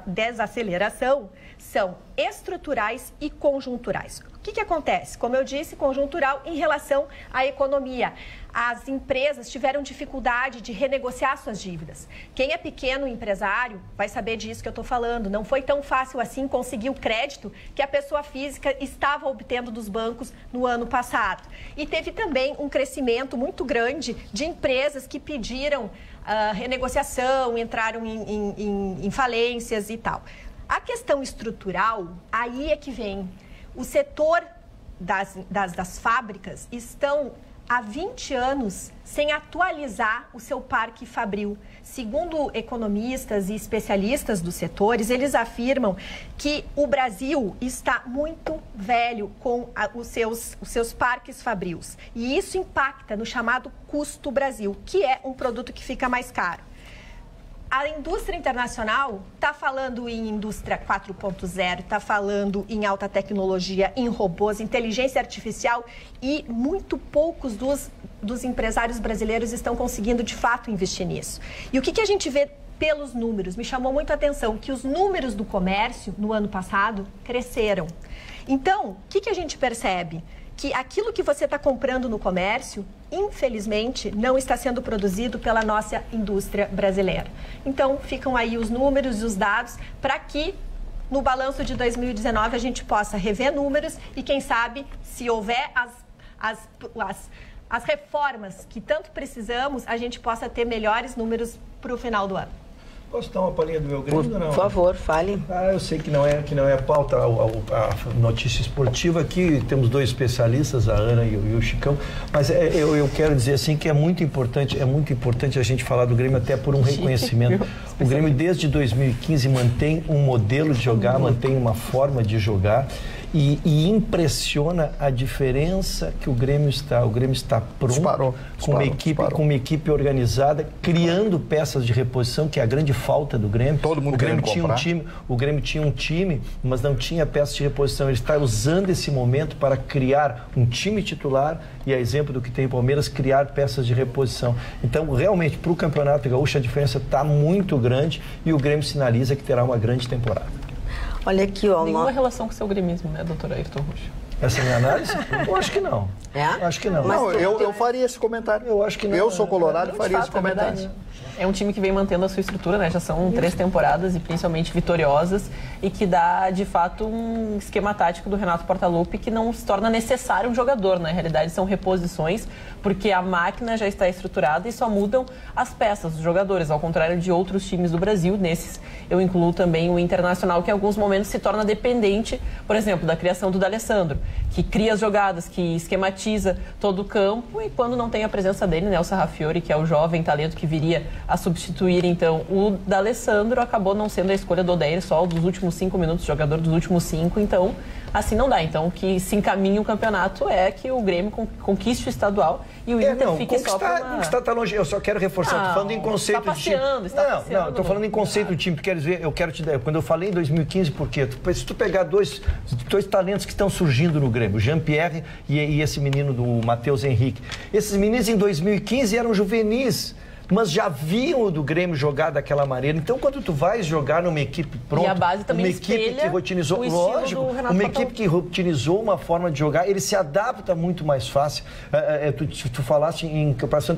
[SPEAKER 5] desaceleração são estruturais e conjunturais. O que acontece? Como eu disse, conjuntural em relação à economia. As empresas tiveram dificuldade de renegociar suas dívidas. Quem é pequeno empresário vai saber disso que eu estou falando. Não foi tão fácil assim conseguir o crédito que a pessoa física estava obtendo dos bancos no ano passado. E teve também um crescimento muito grande de empresas que pediram renegociação, entraram em falências e tal. A questão estrutural, aí é que vem. O setor das fábricas estão há 20 anos sem atualizar o seu parque fabril. Segundo economistas e especialistas dos setores, eles afirmam que o Brasil está muito velho com os seus parques fabrios. E isso impacta no chamado custo Brasil, que é um produto que fica mais caro. A indústria internacional está falando em indústria 4.0, está falando em alta tecnologia, em robôs, inteligência artificial e muito poucos dos empresários brasileiros estão conseguindo de fato investir nisso. E o que a gente vê pelos números? Me chamou muito a atenção que os números do comércio no ano passado cresceram. Então, o que a gente percebe? Que aquilo que você está comprando no comércio, infelizmente, não está sendo produzido pela nossa indústria brasileira. Então, ficam aí os números e os dados para que, no balanço de 2019, a gente possa rever números e, quem sabe, se houver as reformas que tanto precisamos, a gente possa ter melhores números para o final do ano.
[SPEAKER 3] Posso dar uma palhinha do meu Grêmio ou não?
[SPEAKER 1] Por favor, fale.
[SPEAKER 3] Eu sei que não é pauta a notícia esportiva. Aqui temos dois especialistas, a Ana e o Chicão, mas eu quero dizer assim que é muito importante a gente falar do Grêmio até por um reconhecimento. O Grêmio desde 2015 mantém um modelo de jogar, mantém uma forma de jogar. E impressiona a diferença que o Grêmio está. O Grêmio está pronto, com uma equipe organizada, criando peças de reposição, que é a grande falta do Grêmio.
[SPEAKER 2] Todo mundo querendo comprar.
[SPEAKER 3] O Grêmio tinha um time, mas não tinha peças de reposição. Ele está usando esse momento para criar um time titular e, a exemplo do que tem o Palmeiras, criar peças de reposição. Então, realmente, para o Campeonato Gaúcho, a diferença está muito grande e o Grêmio sinaliza que terá uma grande temporada.
[SPEAKER 1] Olha aqui, ó.
[SPEAKER 6] Nenhuma relação com o seu gremismo, né, doutor Ayrton Rocha?
[SPEAKER 3] Essa é a minha análise? Eu acho que não. Acho que não.
[SPEAKER 2] Não, eu faria esse comentário.
[SPEAKER 3] Eu acho que não.
[SPEAKER 2] Eu sou colorado e faria esse comentário.
[SPEAKER 6] Verdade. É um time que vem mantendo a sua estrutura, né? Já são 3 temporadas e principalmente vitoriosas e que dá, de fato, um esquema tático do Renato Portaluppi que não se torna necessário um jogador. Na realidade, são reposições, porque a máquina já está estruturada e só mudam as peças dos jogadores, ao contrário de outros times do Brasil. Nesses, eu incluo também o Internacional, que em alguns momentos se torna dependente, por exemplo, da criação do D'Alessandro, que cria as jogadas, que esquematiza todo o campo, e quando não tem a presença dele, né, o Sarrafiori, que é o jovem talento que viria a substituir, então, o D'Alessandro, acabou não sendo a escolha do Odair, só dos últimos 5 minutos, jogador dos últimos 5, então, assim não dá. Então, o que se encaminha o campeonato é que o Grêmio conquiste o estadual e o Inter fique só para uma...
[SPEAKER 3] Conquistar tá longe, eu só quero reforçar, estou falando em conceito
[SPEAKER 6] de time.
[SPEAKER 3] Não, estou falando em conceito de time, eu quero te dar, quando eu falei em 2015, por quê? Se tu pegar dois talentos que estão surgindo no Grêmio, o Jean-Pierre e esse menino do Matheus Henrique, esses meninos em 2015 eram juvenis, mas já viam o do Grêmio jogar daquela maneira. Então, quando tu vais jogar numa equipe pronta,
[SPEAKER 6] e a base também
[SPEAKER 3] uma equipe que rotinizou,
[SPEAKER 6] lógico,
[SPEAKER 3] uma equipe que rotinizou uma forma de jogar, ele se adapta muito mais fácil. Tu falaste em comparação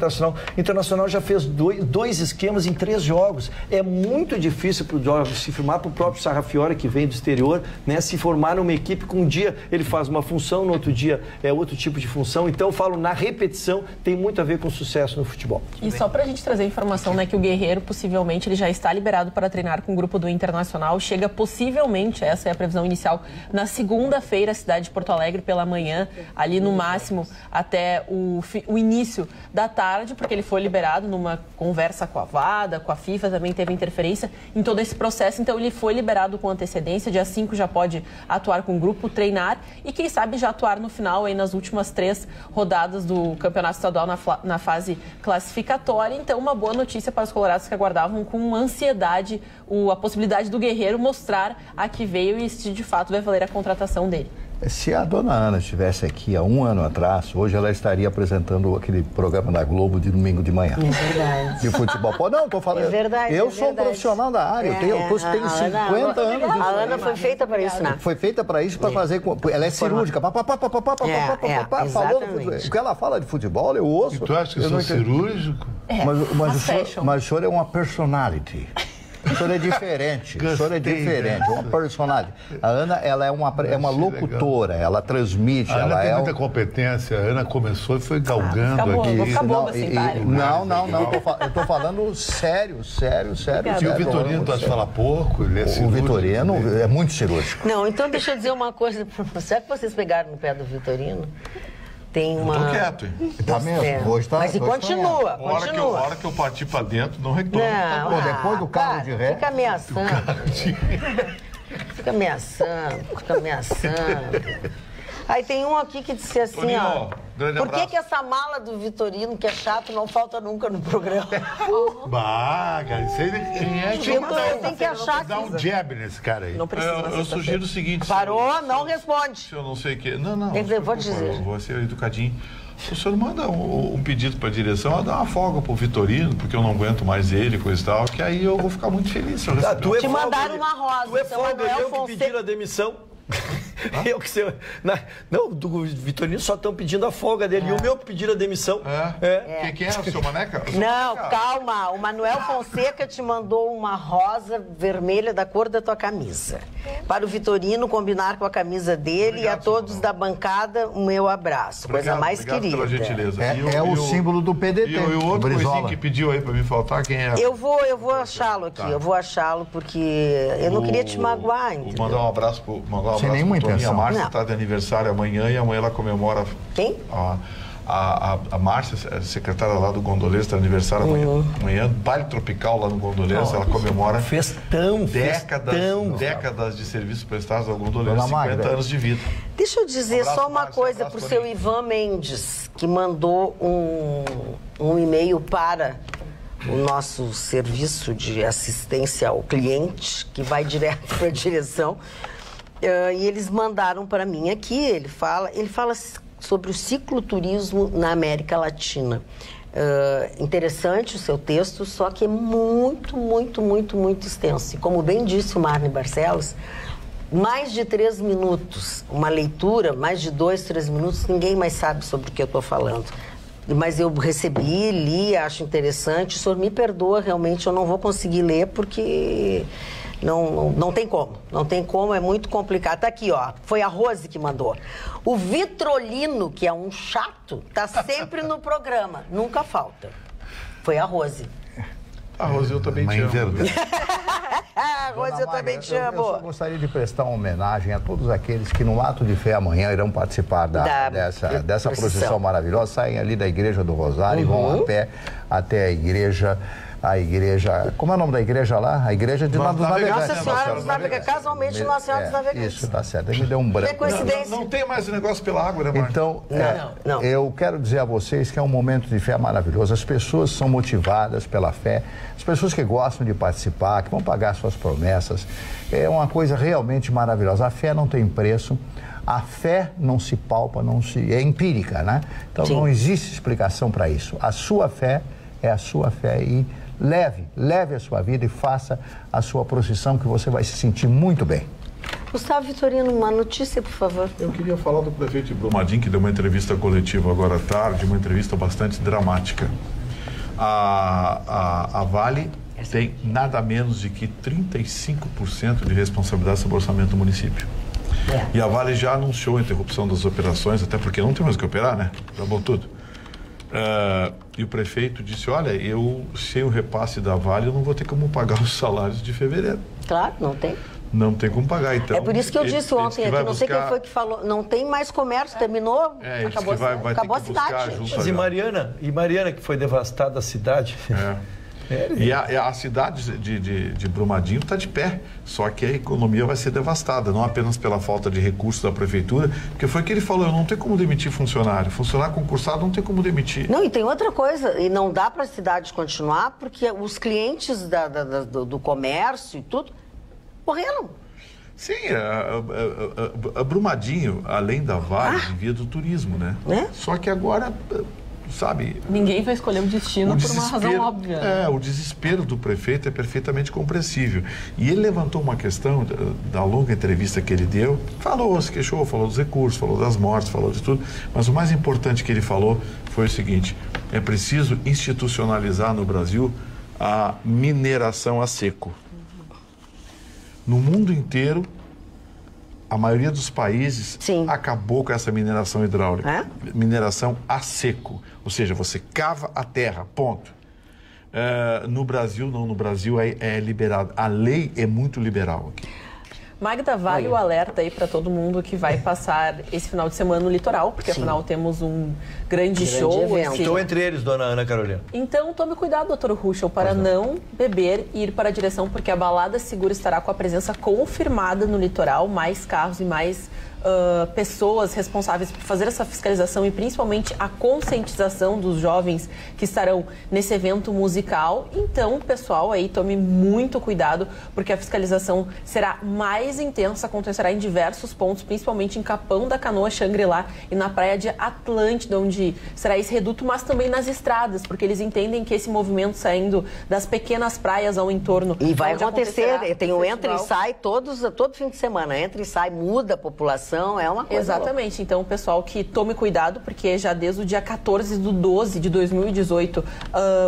[SPEAKER 3] internacional já fez dois esquemas em 3 jogos. É muito difícil para o jovem se firmar, para o próprio Sarrafiori, que vem do exterior, né, se formar numa equipe que um dia ele faz uma função, no outro dia é outro tipo de função. Então, eu falo, na repetição, tem muito a ver com sucesso no futebol.
[SPEAKER 6] E só para a gente trazer a informação, né, que o Guerreiro possivelmente ele já está liberado para treinar com o grupo do Internacional, chega possivelmente, essa é a previsão inicial, na segunda-feira à cidade de Porto Alegre pela manhã, ali no máximo até o início da tarde, porque ele foi liberado numa conversa com a VADA, com a FIFA, também teve interferência em todo esse processo, então ele foi liberado com antecedência, dia 5 já pode atuar com o grupo, treinar e quem sabe já atuar no final, aí nas últimas 3 rodadas do Campeonato Estadual na fase classificatória. Então, uma boa notícia para os colorados que aguardavam com ansiedade a possibilidade do Guerreiro mostrar a que veio e se de fato vai valer a contratação dele.
[SPEAKER 2] Se a dona Ana estivesse aqui há 1 ano atrás, hoje ela estaria apresentando aquele programa da Globo de domingo de manhã.
[SPEAKER 1] É verdade.
[SPEAKER 2] De futebol. Pô, não, estou falando.
[SPEAKER 1] É verdade.
[SPEAKER 2] Eu sou um profissional da área. Eu tenho 50 anos.
[SPEAKER 1] A Ana foi feita para isso, né?
[SPEAKER 2] Foi feita para isso, para fazer. Ela é cirúrgica. Falou o que ela fala de futebol, eu ouço.
[SPEAKER 4] E tu acha que eu sou cirúrgico?
[SPEAKER 2] Mas o senhor é uma personality. O senhor é diferente, uma personalidade. A Ana, ela é uma locutora, ela transmite,
[SPEAKER 4] a Ana
[SPEAKER 2] ela
[SPEAKER 4] tem
[SPEAKER 2] é
[SPEAKER 4] muita competência, a Ana começou e foi galgando aqui.
[SPEAKER 6] Acabou assim,
[SPEAKER 2] eu tô falando sério.
[SPEAKER 4] E o Vitorino, tu acha que fala pouco? Ele é cirúrgico.
[SPEAKER 2] O Vitorino é muito cirúrgico.
[SPEAKER 1] Não, então deixa eu dizer uma coisa. Será que vocês pegaram no pé do Vitorino? Tem uma...
[SPEAKER 7] Eu tô quieto, hein?
[SPEAKER 2] Tá mesmo? Hoje tá.
[SPEAKER 1] Mas continua.
[SPEAKER 7] A hora que eu partir pra dentro, não reclamo.
[SPEAKER 1] Não,
[SPEAKER 2] depois do carro de ré.
[SPEAKER 1] Fica ameaçando. Fica ameaçando. Aí tem um aqui que disse assim,
[SPEAKER 7] Toninho,
[SPEAKER 1] ó.
[SPEAKER 7] Grande
[SPEAKER 1] Por que
[SPEAKER 7] abraço.
[SPEAKER 1] que essa mala do Vitorino, que é chato, não falta nunca no programa?
[SPEAKER 4] Bah, cara, isso aí...
[SPEAKER 1] Vitor, tem que achar
[SPEAKER 4] Dá um
[SPEAKER 1] que...
[SPEAKER 4] jab nesse cara aí.
[SPEAKER 6] Não precisa. na
[SPEAKER 7] Eu
[SPEAKER 6] sexta-feira.
[SPEAKER 7] sugiro o seguinte...
[SPEAKER 1] Parou, não responde.
[SPEAKER 7] Se eu não sei o que... Não.
[SPEAKER 1] Tem que dizer, vou dizer.
[SPEAKER 7] Eu vou ser educadinho. O senhor manda um pedido para a direção a dar uma folga pro Vitorino, porque eu não aguento mais ele, coisa e tal, que aí eu vou ficar muito feliz se eu receber.
[SPEAKER 3] Tu é
[SPEAKER 1] Te
[SPEAKER 3] folga,
[SPEAKER 1] mandaram uma rosa,
[SPEAKER 3] Tu é
[SPEAKER 1] seu
[SPEAKER 3] folga,
[SPEAKER 1] Manuel
[SPEAKER 3] eu que
[SPEAKER 1] Fonseca.
[SPEAKER 3] pedi a demissão. Eu que sei. Não, do Vitorino só estão pedindo a folga dele. E o meu pediram a demissão.
[SPEAKER 7] O que é, o seu Maneca? O seu
[SPEAKER 1] Não,
[SPEAKER 7] Maneca?
[SPEAKER 1] calma. O Manuel Fonseca te mandou uma rosa vermelha da cor da tua camisa. Para o Vitorino combinar com a camisa dele.
[SPEAKER 7] Obrigado,
[SPEAKER 1] e a todos
[SPEAKER 7] Manuel.
[SPEAKER 1] da bancada, o meu abraço. Coisa mais
[SPEAKER 7] obrigado
[SPEAKER 1] querida.
[SPEAKER 7] pela gentileza.
[SPEAKER 2] É o símbolo do PDT.
[SPEAKER 7] E o outro
[SPEAKER 2] Brizola.
[SPEAKER 7] coisinho que pediu aí para me faltar, quem é?
[SPEAKER 1] Eu vou achá-lo aqui.
[SPEAKER 7] Tá.
[SPEAKER 1] Eu vou achá-lo porque eu não queria te magoar,
[SPEAKER 7] Vou
[SPEAKER 1] entendeu?
[SPEAKER 7] mandar um abraço pro
[SPEAKER 2] Sem nenhuma
[SPEAKER 7] Toninho. A
[SPEAKER 2] intenção.
[SPEAKER 7] Márcia
[SPEAKER 1] Não.
[SPEAKER 7] está de aniversário amanhã e amanhã ela comemora...
[SPEAKER 1] Quem?
[SPEAKER 7] A Márcia, secretária lá do Gondoleiros, está de aniversário
[SPEAKER 1] Uhum.
[SPEAKER 7] amanhã. Baile tropical lá no Gondoleiros, ela comemora
[SPEAKER 3] Festão.
[SPEAKER 7] décadas de serviços prestados ao Gondoleiros,
[SPEAKER 2] Dona
[SPEAKER 7] 50
[SPEAKER 2] Magda.
[SPEAKER 7] anos de vida.
[SPEAKER 1] Deixa eu dizer
[SPEAKER 7] Abraço,
[SPEAKER 1] só uma
[SPEAKER 7] Márcia,
[SPEAKER 1] coisa
[SPEAKER 7] abraço,
[SPEAKER 1] para o seu
[SPEAKER 7] Toninho.
[SPEAKER 1] Ivan Mendes, que mandou um e-mail para o nosso serviço de assistência ao cliente, que vai direto para a direção. E eles mandaram para mim aqui, ele fala sobre o cicloturismo na América Latina. Interessante o seu texto, só que é muito extenso. E como bem disse o Marne Barcelos, mais de 3 minutos, uma leitura, mais de 2, 3 minutos, ninguém mais sabe sobre o que eu estou falando. Mas eu recebi, li, acho interessante. O senhor me perdoa, realmente eu não vou conseguir ler porque não tem como. Não tem como, é muito complicado. Tá aqui, ó. Foi a Rose que mandou. O Vitrolino, que é um chato, tá sempre no programa. Nunca falta. Foi a Rose.
[SPEAKER 7] A Rose, eu também te
[SPEAKER 4] Mãe
[SPEAKER 7] amo.
[SPEAKER 4] verdade.
[SPEAKER 1] Rose,
[SPEAKER 2] Dona
[SPEAKER 1] eu também
[SPEAKER 2] Magda,
[SPEAKER 1] te
[SPEAKER 2] Eu só
[SPEAKER 1] amo.
[SPEAKER 2] gostaria de prestar uma homenagem a todos aqueles que no ato de fé amanhã irão participar dessa procissão maravilhosa. Saem ali da Igreja do Rosário e vão a pé até a igreja. Como é o nome da igreja lá? A igreja de dos Navegantes.
[SPEAKER 1] Nossa Senhora dos Navegantes. Casualmente, Nossa Senhora dos Navegantes.
[SPEAKER 2] Isso, tá certo. Aí me deu um branco.
[SPEAKER 1] Que coincidência.
[SPEAKER 7] Não tem mais o negócio pela água, né, Marcos?
[SPEAKER 2] Então,
[SPEAKER 1] Não.
[SPEAKER 2] eu quero dizer a vocês que é um momento de fé maravilhoso. As pessoas são motivadas pela fé, as pessoas que gostam de participar, que vão pagar suas promessas. É uma coisa realmente maravilhosa. A fé não tem preço, a fé não se palpa, é empírica, né? Então
[SPEAKER 1] Sim.
[SPEAKER 2] não existe explicação para isso. A sua fé é a sua fé e leve a sua vida e faça a sua procissão que você vai se sentir muito bem.
[SPEAKER 1] Gustavo Vitorino, uma notícia, por favor.
[SPEAKER 7] Eu queria falar do prefeito de Brumadinho, que deu uma entrevista coletiva agora à tarde, uma entrevista bastante dramática. A Vale tem nada menos de que 35% de responsabilidade sobre o orçamento do município. E a Vale já anunciou a interrupção das operações, até porque não tem mais o que operar, né? Acabou tudo. E o prefeito disse, olha, eu sem o repasse da Vale eu não vou ter como pagar os salários de fevereiro.
[SPEAKER 1] Claro, não tem.
[SPEAKER 7] Não tem como pagar, então...
[SPEAKER 1] É por isso que eu disse ontem aqui, não sei quem foi
[SPEAKER 7] que...
[SPEAKER 1] que falou, não tem mais comércio, terminou,
[SPEAKER 7] Ele disse
[SPEAKER 1] acabou,
[SPEAKER 7] que vai
[SPEAKER 1] acabou a
[SPEAKER 7] ter que buscar
[SPEAKER 1] cidade.
[SPEAKER 7] junto
[SPEAKER 3] Mas e Mariana, que foi devastada a cidade. E
[SPEAKER 7] a cidade de Brumadinho está de pé, só que a economia vai ser devastada, não apenas pela falta de recursos da prefeitura, porque foi o que ele falou, eu não tenho como demitir funcionário concursado não tem como demitir.
[SPEAKER 1] Não, e tem outra coisa, e não dá para a cidade continuar, porque os clientes do comércio e tudo morreram.
[SPEAKER 7] Sim, a Brumadinho, além da Vale, vivia do turismo, né? Só que agora... Sabe?
[SPEAKER 6] Ninguém vai escolher o destino por uma razão óbvia.
[SPEAKER 7] O desespero do prefeito é perfeitamente compreensível. E ele levantou uma questão da longa entrevista que ele deu, se queixou, falou dos recursos, falou das mortes, falou de tudo, mas o mais importante que ele falou foi o seguinte: é preciso institucionalizar no Brasil a mineração a seco. No mundo inteiro, a maioria dos países acabou com essa mineração hidráulica. Mineração a seco. Ou seja, você cava a terra, ponto. No Brasil, não. No Brasil é liberado. A lei é muito liberal aqui.
[SPEAKER 6] Magda, vale o alerta aí para todo mundo que vai passar esse final de semana no litoral, porque afinal temos um grande show.
[SPEAKER 3] Estou entre eles, dona Ana Carolina.
[SPEAKER 6] Então tome cuidado, doutor Ruschel, para não beber e ir para a direção, porque a Balada Segura estará com a presença confirmada no litoral, mais carros e mais pessoas responsáveis por fazer essa fiscalização e principalmente a conscientização dos jovens que estarão nesse evento musical. Então, pessoal, aí tome muito cuidado, porque a fiscalização será mais intensa, acontecerá em diversos pontos, principalmente em Capão da Canoa, Xangri-Lá e na praia de Atlântida, onde será esse reduto, mas também nas estradas, porque eles entendem que esse movimento saindo das pequenas praias ao entorno...
[SPEAKER 1] E vai acontecer, tem o entra e sai todo fim de semana, entra e sai, muda a população. É uma coisa
[SPEAKER 6] Exatamente.
[SPEAKER 1] louca.
[SPEAKER 6] Então, pessoal, que tome cuidado, porque já desde o dia 14/12 de 2018,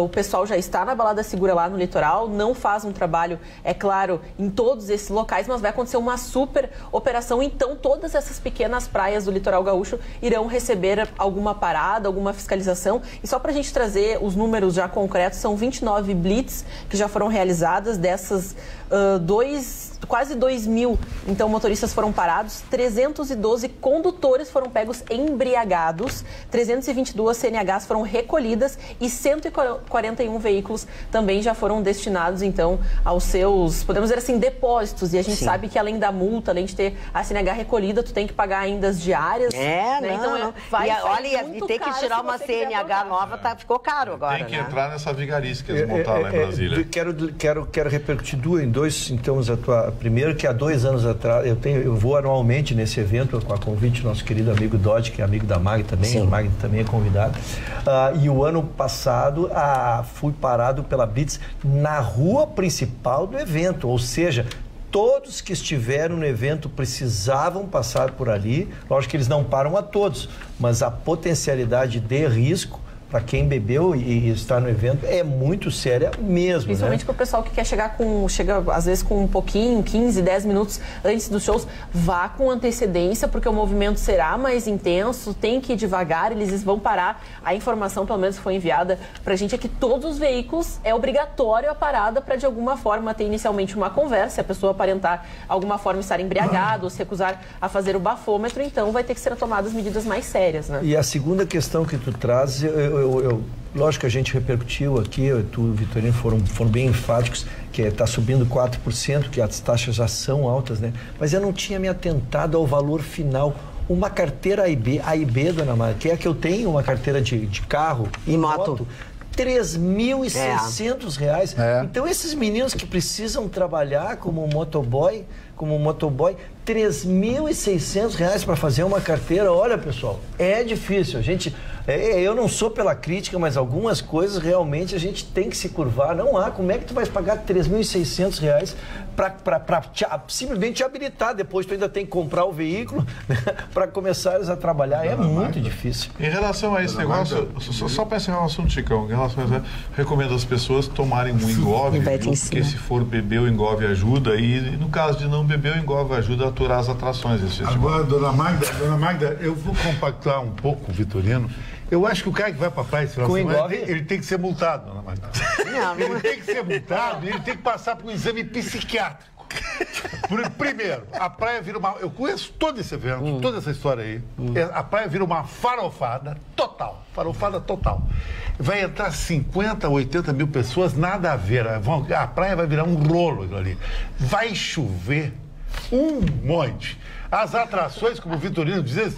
[SPEAKER 6] o pessoal já está na Balada Segura lá no litoral, não faz um trabalho, é claro, em todos esses locais, mas vai acontecer uma super operação. Então, todas essas pequenas praias do litoral gaúcho irão receber alguma parada, alguma fiscalização. E só para a gente trazer os números já concretos, são 29 blitz que já foram realizadas, dessas quase 2.000, então, motoristas foram parados, 312 condutores foram pegos embriagados, 322 CNHs foram recolhidas e 141 veículos também já foram destinados, então, aos seus, podemos dizer assim, depósitos. E a gente sabe que além da multa, além de ter a CNH recolhida, tu tem que pagar ainda as diárias.
[SPEAKER 1] Né? Então, olha, e ter que tirar uma CNH nova ficou caro agora.
[SPEAKER 7] Tem que entrar nessa vigarice que eles montaram lá em Brasília.
[SPEAKER 3] Quero repercutir em dois sintomas. Primeiro, que há 2 anos atrás, eu vou anualmente nesse evento, com a convite do nosso querido amigo Dodge, que é amigo da Magda também, a Magda também é convidada. E o ano passado fui parado pela Blitz na rua principal do evento, ou seja, todos que estiveram no evento precisavam passar por ali. Lógico que eles não param a todos, mas a potencialidade de risco para quem bebeu e está no evento é muito séria mesmo.
[SPEAKER 6] Principalmente para o pessoal que quer chega às vezes com um pouquinho, 15, 10 minutos antes dos shows, vá com antecedência, porque o movimento será mais intenso, tem que ir devagar, eles vão parar. A informação, pelo menos, foi enviada para a gente, é que todos os veículos é obrigatório a parada para, de alguma forma, ter inicialmente uma conversa, se a pessoa aparentar alguma forma estar embriagado ou se recusar a fazer o bafômetro, então vai ter que ser tomadas medidas mais sérias, né?
[SPEAKER 3] E a segunda questão que tu traz, lógico que a gente repercutiu aqui, tu e o Vitorino foram bem enfáticos, que está subindo 4%, que as taxas já são altas, né? Mas eu não tinha me atentado ao valor final. Uma carteira A e B, dona Maria, que é a que eu tenho, uma carteira de carro
[SPEAKER 1] e moto.
[SPEAKER 3] R$3.600. Então, esses meninos que precisam trabalhar como motoboy, R$3.600 para fazer uma carteira. Olha, pessoal, é difícil. Eu não sou pela crítica, mas algumas coisas realmente a gente tem que se curvar. Não há. Como é que tu vais pagar R$3.600 para simplesmente te habilitar? Depois tu ainda tem que comprar o veículo, né, para começares a trabalhar. É muito difícil.
[SPEAKER 7] Em relação a esse negócio, só para encerrar um assunto, Chicão, em relação a isso, recomendo às pessoas tomarem um engove, porque se for beber, o engove ajuda, e no caso de não beber, o engove ajuda a aturar as atrações desse festival.
[SPEAKER 4] Agora, dona Magda, eu vou compactuar um pouco o Vitorino. Eu acho que o cara que vai pra praia esse final de semana, ele tem que ser multado, dona Magda. Ele tem que ser multado e ele tem que passar por um exame psiquiátrico. Primeiro, a praia vira uma... Eu conheço todo esse evento, toda essa história aí. A praia vira uma farofada total. Vai entrar 50, 80 mil pessoas, nada a ver. A praia vai virar um rolo ali. Vai chover um monte. As atrações, como o Vitorino diz...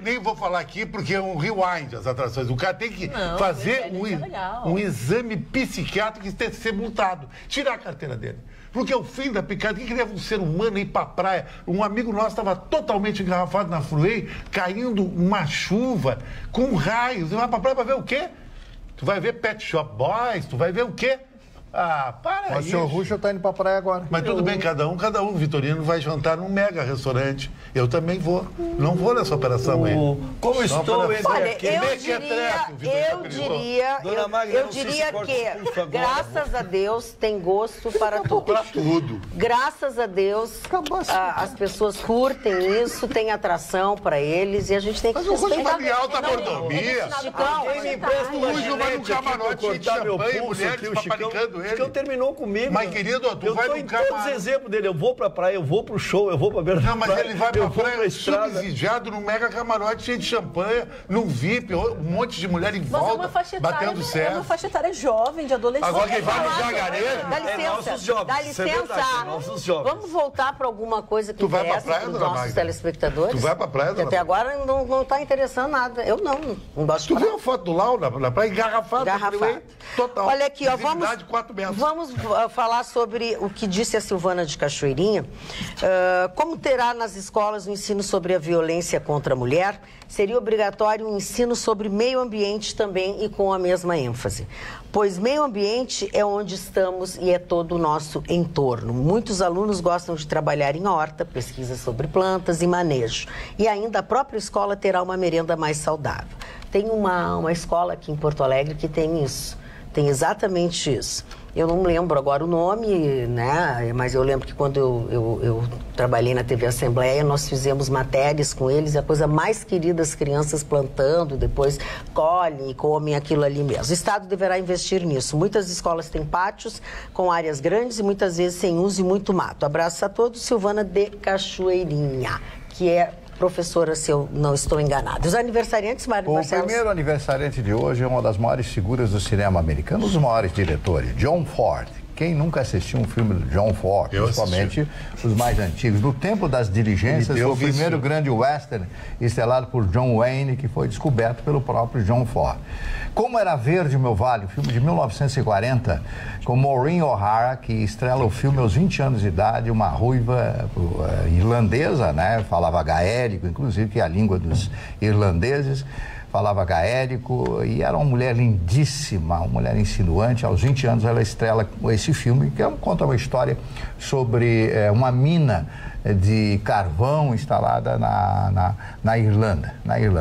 [SPEAKER 4] nem vou falar aqui porque é um rewind as atrações. O cara tem que fazer um exame psiquiátrico e tem que ser multado. Tirar a carteira dele. Porque o fim da picada, o que leva um ser humano a ir pra praia? Um amigo nosso estava totalmente engarrafado na Freeway, caindo uma chuva, com raios. Você vai pra praia pra ver o quê? Tu vai ver Pet Shop Boys, tu vai ver o quê? Para aí.
[SPEAKER 2] O senhor Ruschel tá indo pra praia agora.
[SPEAKER 4] Mas tudo bem, cada um. O Vitorino vai jantar num mega restaurante. Eu também vou. Não vou nessa operação aí.
[SPEAKER 3] Como estou entre
[SPEAKER 1] aqui? Eu diria que, graças a Deus, tem gosto para tudo. Graças a Deus, as pessoas curtem isso, tem atração para eles e a gente tem que...
[SPEAKER 4] Mas eu gosto de alta mordomia. Alguém me empresta uma ginete aqui pra cortar meu pulso aqui, o Chicão. ele.
[SPEAKER 3] Chicão terminou comigo.
[SPEAKER 4] Mas, querido, tu vai no
[SPEAKER 3] Eu tô em todos os exemplos dele. Eu vou pra praia, eu vou pro show, eu vou pra beira da
[SPEAKER 4] Não, mas
[SPEAKER 3] praia,
[SPEAKER 4] ele vai pra
[SPEAKER 3] eu vou
[SPEAKER 4] praia
[SPEAKER 3] estrada.
[SPEAKER 4] subsidiado no mega camarote cheio de champanhe, num VIP, um monte de mulher em
[SPEAKER 6] Mas é
[SPEAKER 4] volta,
[SPEAKER 6] uma faixa etária,
[SPEAKER 4] batendo
[SPEAKER 6] é
[SPEAKER 4] certo.
[SPEAKER 6] uma faixa etária jovem, de adolescente.
[SPEAKER 4] Agora quem vai no Jagarejo...
[SPEAKER 1] Dá
[SPEAKER 3] nossos
[SPEAKER 1] licença,
[SPEAKER 3] jovens,
[SPEAKER 1] dá
[SPEAKER 3] isso é
[SPEAKER 1] licença.
[SPEAKER 3] verdade, nossos jovens.
[SPEAKER 1] Vamos voltar para alguma coisa que
[SPEAKER 4] Tu vai pra
[SPEAKER 1] interessa
[SPEAKER 4] praia,
[SPEAKER 1] para os
[SPEAKER 4] dona
[SPEAKER 1] nossos
[SPEAKER 4] Magda?
[SPEAKER 1] telespectadores.
[SPEAKER 4] Tu vai pra praia,
[SPEAKER 1] Porque
[SPEAKER 4] dona
[SPEAKER 1] até agora não está interessando nada. Eu não gosto de
[SPEAKER 4] Tu
[SPEAKER 1] praia.
[SPEAKER 4] viu a foto do Lau na praia? Engarrafado.
[SPEAKER 1] Garrafado.
[SPEAKER 4] Total.
[SPEAKER 1] Olha aqui, ó,
[SPEAKER 4] Visibilidade 4 metros.
[SPEAKER 1] vamos falar sobre o que disse a Silvana de Cachoeirinha. Como terá nas escolas o ensino sobre a violência contra a mulher? Seria obrigatório um ensino sobre meio ambiente também e com a mesma ênfase. Pois meio ambiente é onde estamos e é todo o nosso entorno. Muitos alunos gostam de trabalhar em horta, pesquisa sobre plantas e manejo. E ainda a própria escola terá uma merenda mais saudável. Tem uma escola aqui em Porto Alegre que tem isso. Tem exatamente isso. Eu não lembro agora o nome, né? Mas eu lembro que quando eu trabalhei na TV Assembleia, nós fizemos matérias com eles, e a coisa mais querida, as crianças plantando, depois colhem e comem aquilo ali mesmo. O Estado deverá investir nisso. Muitas escolas têm pátios com áreas grandes e muitas vezes sem uso e muito mato. Abraço a todos, Silvana de Cachoeirinha, que é professora, se eu não estou enganada. Os aniversariantes, Mário Marcelo?
[SPEAKER 2] O primeiro aniversariante de hoje é uma das maiores figuras do cinema americano, um dos maiores diretores, John Ford. Quem nunca assistiu um filme do John Ford, principalmente os mais antigos? No Tempo das Diligências, foi o primeiro grande western estrelado por John Wayne, que foi descoberto pelo próprio John Ford. Como Era Verde o Meu Vale, filme de 1940, com Maureen O'Hara, que estrela o filme aos 20 anos de idade, uma ruiva irlandesa, né? Falava gaélico, inclusive, que é a língua dos irlandeses. Falava gaélico e era uma mulher lindíssima, uma mulher insinuante. Aos 20 anos ela estrela esse filme, que conta uma história sobre uma mina de carvão instalada na Irlanda.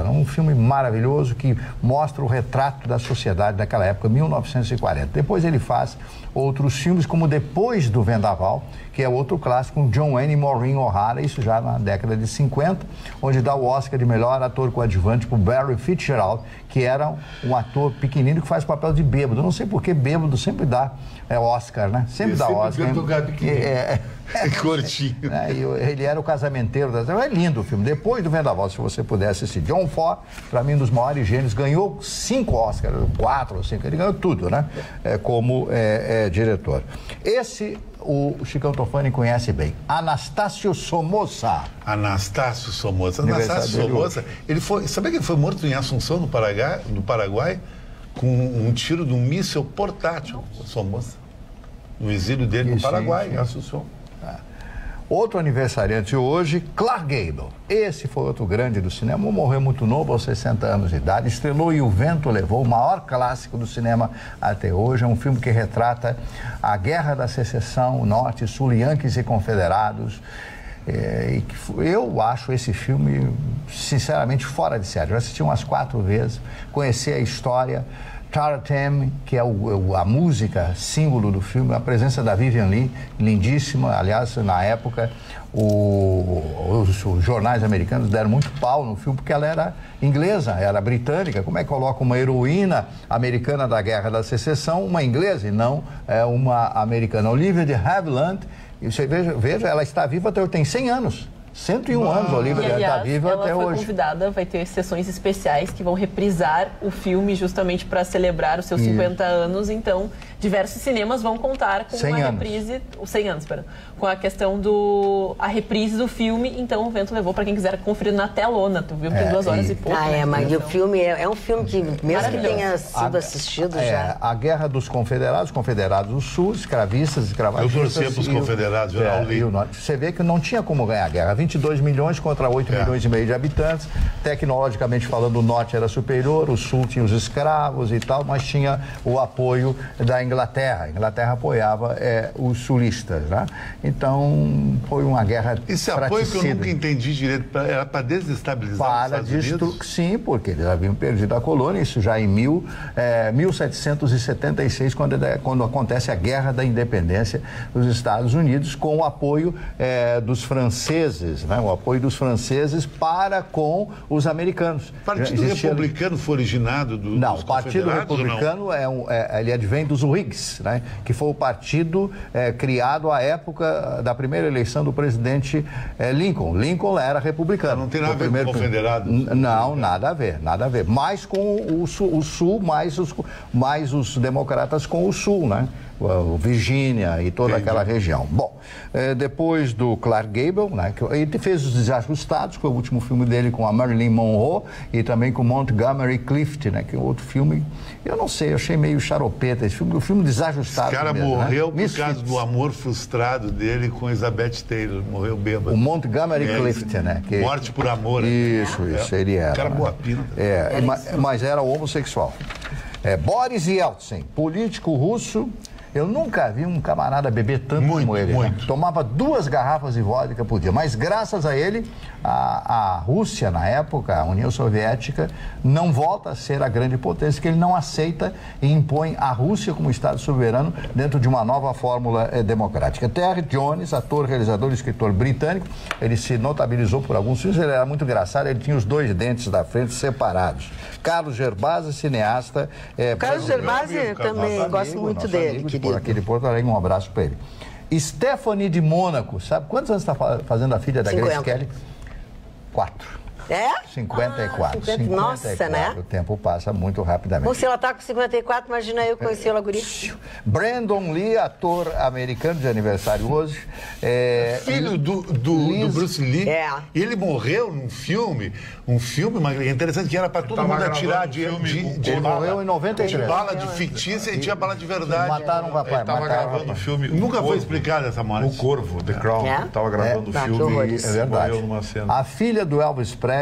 [SPEAKER 2] Um filme maravilhoso que mostra o retrato da sociedade daquela época, 1940. Depois ele faz outros filmes, como Depois do Vendaval, que é outro clássico, com John Wayne e Maureen O'Hara, isso já na década de 50, onde dá o Oscar de melhor ator coadjuvante para o Barry Fitzgerald, que era um ator pequenino que faz papel de bêbado. Não sei por que bêbado sempre dá Oscar, né? Sempre dá Oscar.
[SPEAKER 4] Curtinho.
[SPEAKER 2] Ele era o casamenteiro é lindo o filme. Depois do Vendaval, se você puder assistir. John Ford, para mim, um dos maiores gênios, ganhou 5 Oscars, 4 ou 5, ele ganhou tudo, né? Como diretor. Esse, o Chicão Tofani conhece bem. Anastácio Somoza.
[SPEAKER 4] Anastácio Somoza, sabia que ele foi morto em Assunção, no Paraguai, com um tiro de um míssil portátil, Somoza. No exílio dele no Paraguai, em Assunção.
[SPEAKER 2] Outro aniversariante hoje, Clark Gable. Esse foi outro grande do cinema, morreu muito novo, aos 60 anos de idade, estrelou E o Vento Levou, o maior clássico do cinema até hoje. É um filme que retrata a Guerra da Secessão, Norte e Sul, Yankees e Confederados. Eu acho esse filme, sinceramente, fora de série. Eu assisti umas 4 vezes, conheci a história. Tarzan, que é a música símbolo do filme, a presença da Vivian Leigh, lindíssima. Aliás, na época, os jornais americanos deram muito pau no filme, porque ela era inglesa, era britânica. Como é que coloca uma heroína americana da Guerra da Secessão, uma inglesa e não uma americana? Olivia de Havilland, e você veja, ela está viva até hoje, tem 100 anos. 101 anos, Olivia está viva até hoje.
[SPEAKER 6] Ela foi convidada, vai ter sessões especiais que vão reprisar o filme justamente para celebrar os seus 50 anos. Então, diversos cinemas vão contar com uma reprise... 100 anos, perdão. Com a questão a reprise do filme. Então, O Vento Levou, para quem quiser conferir na telona. Tu viu que tem 2 horas e pouco.
[SPEAKER 1] Mas o filme é um filme que, mesmo que tenha sido assistido já...
[SPEAKER 2] A Guerra dos Confederados do Sul, escravistas, escravagistas...
[SPEAKER 4] Eu torcia para os confederados,
[SPEAKER 2] Você vê que não tinha como ganhar a guerra. 22 milhões contra 8 milhões e meio de habitantes. Tecnologicamente falando, o norte era superior, o sul tinha os escravos e tal, mas tinha o apoio da Inglaterra. A Inglaterra apoiava os sulistas, né? Então, foi uma guerra
[SPEAKER 4] Esse apoio que eu nunca entendi direito, era para desestabilizar os Estados Unidos?
[SPEAKER 2] Sim, porque eles haviam perdido a colônia, isso já em 1776, quando acontece a Guerra da Independência dos Estados Unidos, com o apoio dos franceses, franceses, né? O apoio dos franceses para com os americanos.
[SPEAKER 4] O Partido Republicano foi originado do
[SPEAKER 2] Não, o Partido Republicano ele advém dos Whigs, né? Que foi o partido criado à época da primeira eleição do presidente Lincoln. Lincoln era republicano.
[SPEAKER 4] Não tem nada a ver com o confederado?
[SPEAKER 2] Não, nada a ver, nada a ver. Mais com o Sul, mais os democratas com o Sul, né? Virgínia e toda aquela região. Bom, depois do Clark Gable, né, ele fez Os Desajustados, que foi o último filme dele com a Marilyn Monroe, e também com Montgomery Clift, né, que é outro filme, eu não sei, eu achei meio charopeta esse filme, o filme Desajustado.
[SPEAKER 4] Esse cara
[SPEAKER 2] mesmo,
[SPEAKER 4] morreu
[SPEAKER 2] né?
[SPEAKER 4] por causa do amor frustrado dele com Elizabeth Taylor, morreu bêbado.
[SPEAKER 2] O Montgomery Clift, né? Que...
[SPEAKER 4] Morte por amor.
[SPEAKER 2] Isso, ele era.
[SPEAKER 4] Cara, boa pinta.
[SPEAKER 2] Mas era homossexual. Boris Yeltsin, político russo. Eu nunca vi um camarada beber tanto como ele. Né? Tomava 2 garrafas de vodka por dia. Mas graças a ele, a Rússia, na época, a União Soviética, não volta a ser a grande potência, que ele não aceita e impõe a Rússia como Estado soberano dentro de uma nova fórmula democrática. Terry Jones, ator, realizador e escritor britânico, ele se notabilizou por alguns filmes, ele era muito engraçado, ele tinha os 2 dentes da frente separados. Carlos Gervásio, cineasta.
[SPEAKER 1] Carlos Gervásio também, gosto muito dele, querido.
[SPEAKER 2] Por aqui de Porto Alegre, um abraço para ele. Stephanie de Mônaco, sabe quantos anos está fazendo a filha da Grace Kelly? 4. 54. 54.
[SPEAKER 1] Nossa, né?
[SPEAKER 2] O tempo passa muito rapidamente.
[SPEAKER 1] Bom, se ela está com 54, imagina eu conheci ela, guria.
[SPEAKER 2] Brandon Lee, ator americano de aniversário hoje.
[SPEAKER 4] Filho do Bruce Lee. Ele morreu num filme, interessante, que era para todo mundo atirar de
[SPEAKER 2] ele morreu em 93.
[SPEAKER 4] De bala de fictícia e tinha bala de verdade.
[SPEAKER 2] Mataram o rapaz.
[SPEAKER 7] Ele estava gravando o filme.
[SPEAKER 4] Nunca foi explicado essa morte.
[SPEAKER 7] O Corvo, The Crown. Estava gravando o filme e morreu numa cena.
[SPEAKER 2] A filha do Elvis Presley,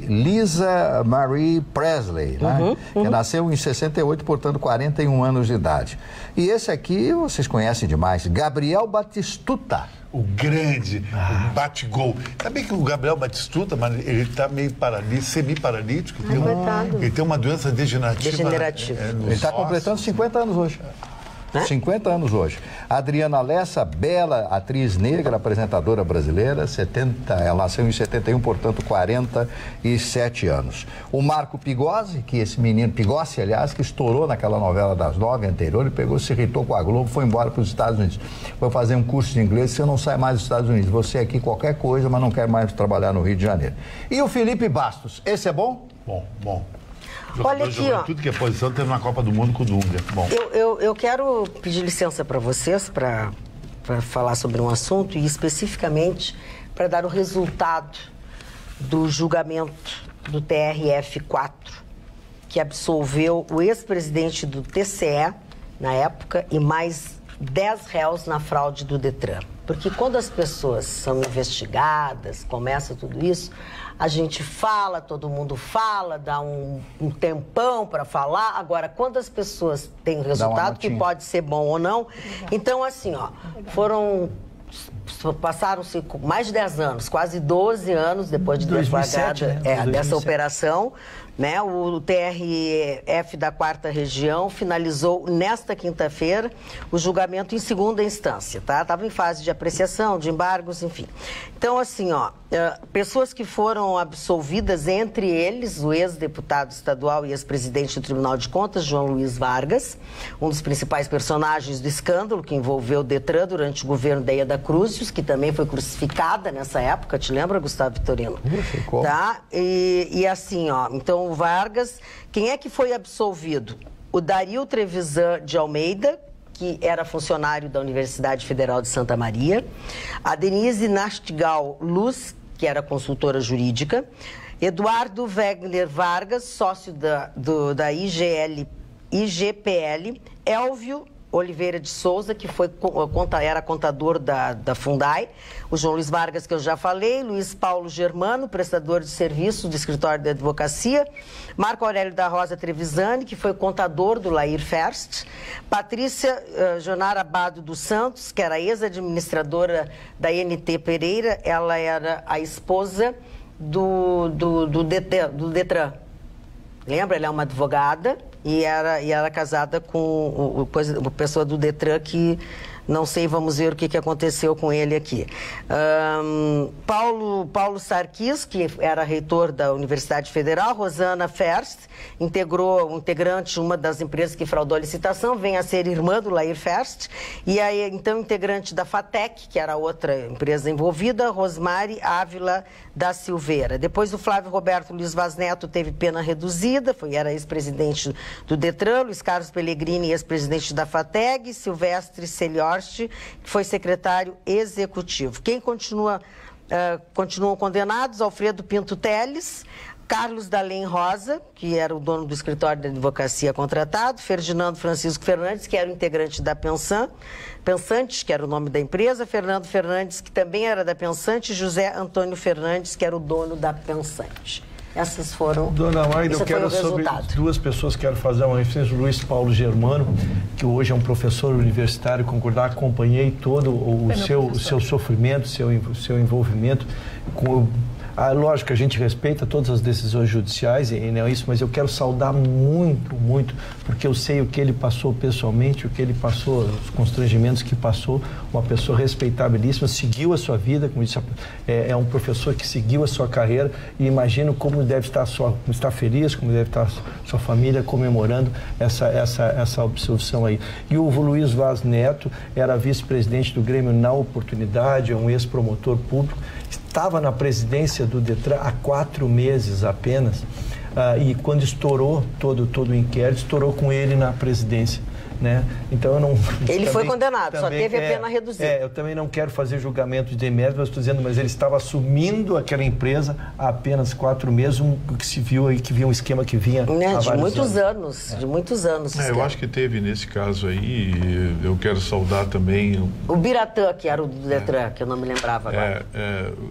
[SPEAKER 2] Lisa Marie Presley, né? Que nasceu em 68, portanto 41 anos de idade. E esse aqui vocês conhecem demais, Gabriel Batistuta.
[SPEAKER 4] O grande, o bate-gol. Sabe que o Gabriel Batistuta, mas ele está meio semi-paralítico. Ele tem uma doença degenerativa.
[SPEAKER 2] Ele está completando 50 anos hoje. 50 anos hoje. Adriana Lessa, bela atriz negra, apresentadora brasileira, ela nasceu em 71, portanto 47 anos. O Marco Pigossi, que esse menino, Pigossi, aliás, que estourou naquela novela das 9 anterior, ele pegou, se irritou com a Globo, foi embora para os Estados Unidos. Foi fazer um curso de inglês, você não sai mais dos Estados Unidos, você aqui qualquer coisa, mas não quer mais trabalhar no Rio de Janeiro. E o Felipe Bastos, esse é bom?
[SPEAKER 4] Bom.
[SPEAKER 1] Olha aqui, ó.
[SPEAKER 4] Tudo que é posição teve na Copa do Mundo com o Dunga. Bom.
[SPEAKER 1] Eu quero pedir licença para vocês para falar sobre um assunto e especificamente para dar o resultado do julgamento do TRF4, que absolveu o ex-presidente do TCE, na época, e mais 10 réus na fraude do Detran. Porque quando as pessoas são investigadas, começa tudo isso, a gente fala, todo mundo fala, dá um tempão para falar. Agora, quando as pessoas têm resultado, que pode ser bom ou não, então assim, ó, passaram-se mais de 10 anos, quase 12 anos depois de deflagrada dessa operação, né? O TRF da 4ª Região finalizou nesta quinta-feira o julgamento em segunda instância, tá? Estava em fase de apreciação, de embargos, enfim. Então, assim, ó, pessoas que foram absolvidas, entre eles o ex-deputado estadual e ex-presidente do Tribunal de Contas, João Luiz Vargas, um dos principais personagens do escândalo que envolveu o Detran durante o governo da Ieda Cruzius, que também foi crucificada nessa época, te lembra, Gustavo Vitorino? Tá? E assim, ó, então o Vargas, quem é que foi absolvido? O Dario Trevisan de Almeida, que era funcionário da Universidade Federal de Santa Maria, a Denise Nastigal Luz, que era consultora jurídica, Eduardo Wegner Vargas, sócio da IGPL, Elvio Oliveira de Souza, que era contador da Fundai, o João Luiz Vargas, que eu já falei, Luiz Paulo Germano, prestador de serviço do escritório de advocacia, Marco Aurélio da Rosa Trevisani, que foi contador do Lair First, Patrícia Jonara Abado dos Santos, que era ex-administradora da NT Pereira, ela era a esposa do Detran. Lembra? Ela é uma advogada e era casada com a pessoa do Detran que Não sei, vamos ver o que aconteceu com ele aqui. Paulo Sarkis, que era reitor da Universidade Federal, Rosana Ferst, integrante de uma das empresas que fraudou a licitação, vem a ser irmã do Lair Ferst, e aí, então, integrante da FATEC, que era a outra empresa envolvida, Rosmari Ávila da Silveira. Depois o Flávio Roberto Luiz Vaz Neto teve pena reduzida, era ex-presidente do Detran, Luiz Carlos Pellegrini, ex-presidente da FATEG, Silvestre Celiorsti, que foi secretário executivo. Quem continuam condenados? Alfredo Pinto Teles, Carlos Dalém Rosa, que era o dono do escritório de advocacia contratado, Ferdinando Francisco Fernandes, que era o integrante da Pensantes, que era o nome da empresa, Fernando Fernandes, que também era da Pensante, José Antônio Fernandes, que era o dono da Pensante. Essas foram...
[SPEAKER 3] Dona Magda, eu quero sobre duas pessoas, quero fazer uma referência, o Luiz Paulo Germano, que hoje é um professor universitário, acompanhei todo o seu sofrimento, seu envolvimento com... Lógico, a gente respeita todas as decisões judiciais, e não é isso, mas eu quero saudar muito, muito, porque eu sei o que ele passou pessoalmente, o que ele passou, os constrangimentos que passou, uma pessoa respeitabilíssima, seguiu a sua vida, como disse, é um professor que seguiu a sua carreira, e imagino como deve estar feliz, como deve estar sua família comemorando essa absolvição aí. E o Luiz Vaz Neto era vice-presidente do Grêmio na oportunidade, é um ex-promotor público, estava na presidência do Detran há 4 meses apenas, e quando estourou todo o inquérito, estourou com ele na presidência. Né? Então eu não...
[SPEAKER 1] Ele foi condenado, só teve a pena reduzida.
[SPEAKER 3] Eu também não quero fazer julgamento de demérito, mas estou dizendo, mas ele estava assumindo aquela empresa há apenas 4 meses, que se viu aí, que vinha um esquema que vinha
[SPEAKER 1] de muitos anos. De muitos anos.
[SPEAKER 7] Eu acho que teve nesse caso aí, eu quero saudar também...
[SPEAKER 1] O Biratã, que era o do Detran, que eu não me lembrava agora.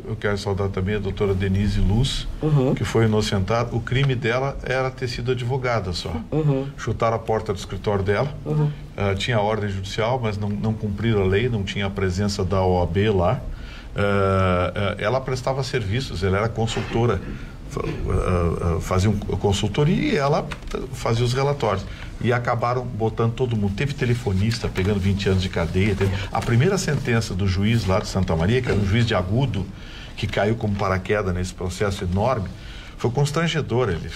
[SPEAKER 7] Eu quero saudar também a doutora Denise Luz, que foi inocentada. O crime dela era ter sido advogada só. Chutaram a porta do escritório dela. Tinha ordem judicial, mas não cumpriram a lei, não tinha a presença da OAB lá. Ela prestava serviços, ela era consultora, fazia consultoria e ela fazia os relatórios. E acabaram botando todo mundo. Teve telefonista pegando 20 anos de cadeia. A primeira sentença do juiz lá de Santa Maria, que era um juiz de Agudo, que caiu como paraquedas nesse processo enorme, foi constrangedor. Ele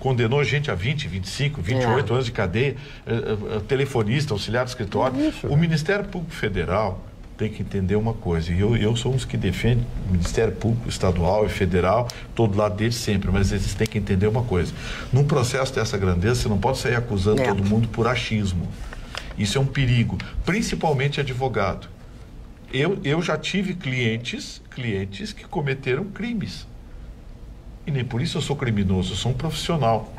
[SPEAKER 7] condenou gente a 20, 25, 28 anos de cadeia, telefonista, auxiliar de escritório. O Ministério Público Federal tem que entender uma coisa, e eu sou um dos que defende o Ministério Público Estadual e Federal, todo lado deles sempre, mas eles têm que entender uma coisa. Num processo dessa grandeza, você não pode sair acusando todo mundo por achismo. Isso é um perigo, principalmente advogado. Eu já tive clientes que cometeram crimes. E nem por isso eu sou criminoso, eu sou um profissional.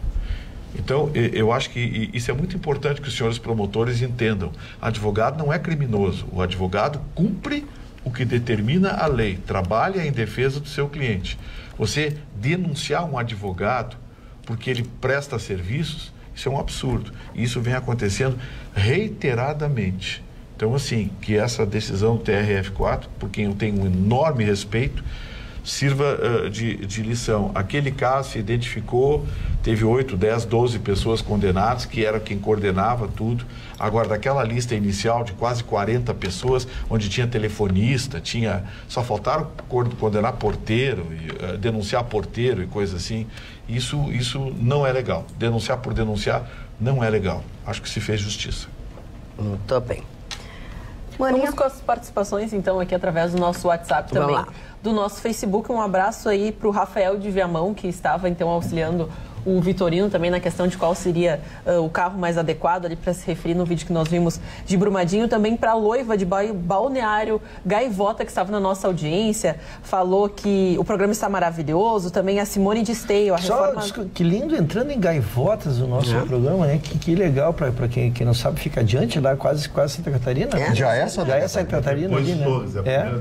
[SPEAKER 7] Então, eu acho que isso é muito importante que os senhores promotores entendam. Advogado não é criminoso. O advogado cumpre o que determina a lei, trabalha em defesa do seu cliente. Você denunciar um advogado porque ele presta serviços, isso é um absurdo. E isso vem acontecendo reiteradamente. Então, assim, que essa decisão do TRF4, por quem eu tenho um enorme respeito, sirva de lição. Aquele caso se identificou, teve 8, 10, 12 pessoas condenadas, que era quem coordenava tudo. Agora, daquela lista inicial de quase 40 pessoas, onde tinha telefonista, só faltaram condenar porteiro, denunciar porteiro e coisa assim. Isso não é legal. Denunciar por denunciar não é legal. Acho que se fez justiça.
[SPEAKER 1] Muito bem.
[SPEAKER 6] Vamos com as participações, então, aqui através do nosso WhatsApp também. Do nosso Facebook, um abraço aí para o Rafael de Viamão, que estava, então, auxiliando o Vitorino também na questão de qual seria o carro mais adequado ali para se referir no vídeo que nós vimos de Brumadinho. Também para a Loiva de Balneário Gaivota, que estava na nossa audiência, falou que o programa está maravilhoso. Também a Simone de Esteio, a reforma...
[SPEAKER 3] Que lindo, entrando em Gaivotas o nosso programa, né? Que legal, para quem não sabe, fica adiante lá, quase Santa Catarina.
[SPEAKER 2] Já é Santa
[SPEAKER 3] Catarina ali, né?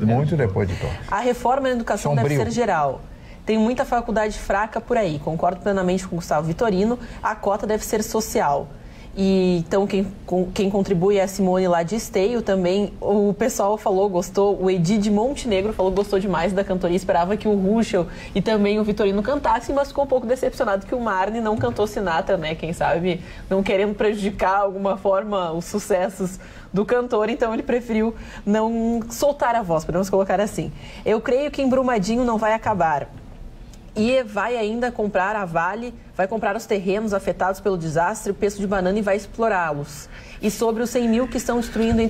[SPEAKER 2] Muito depois de todos.
[SPEAKER 6] A reforma na educação deve ser geral. Tem muita faculdade fraca por aí. Concordo plenamente com o Gustavo Vitorino. A cota deve ser social. E então quem contribui é a Simone lá de Esteio também. O pessoal falou, gostou, o Edi de Montenegro falou que gostou demais da cantoria, esperava que o Ruschel e também o Vitorino cantassem, mas ficou um pouco decepcionado que o Marne não cantou Sinatra, né? Quem sabe não querendo prejudicar de alguma forma os sucessos do cantor, então ele preferiu não soltar a voz, podemos colocar assim. Eu creio que em Brumadinho não vai acabar. E vai ainda comprar a Vale, vai comprar os terrenos afetados pelo desastre, o peso de banana e vai explorá-los. E sobre os 100 mil que estão distribuindo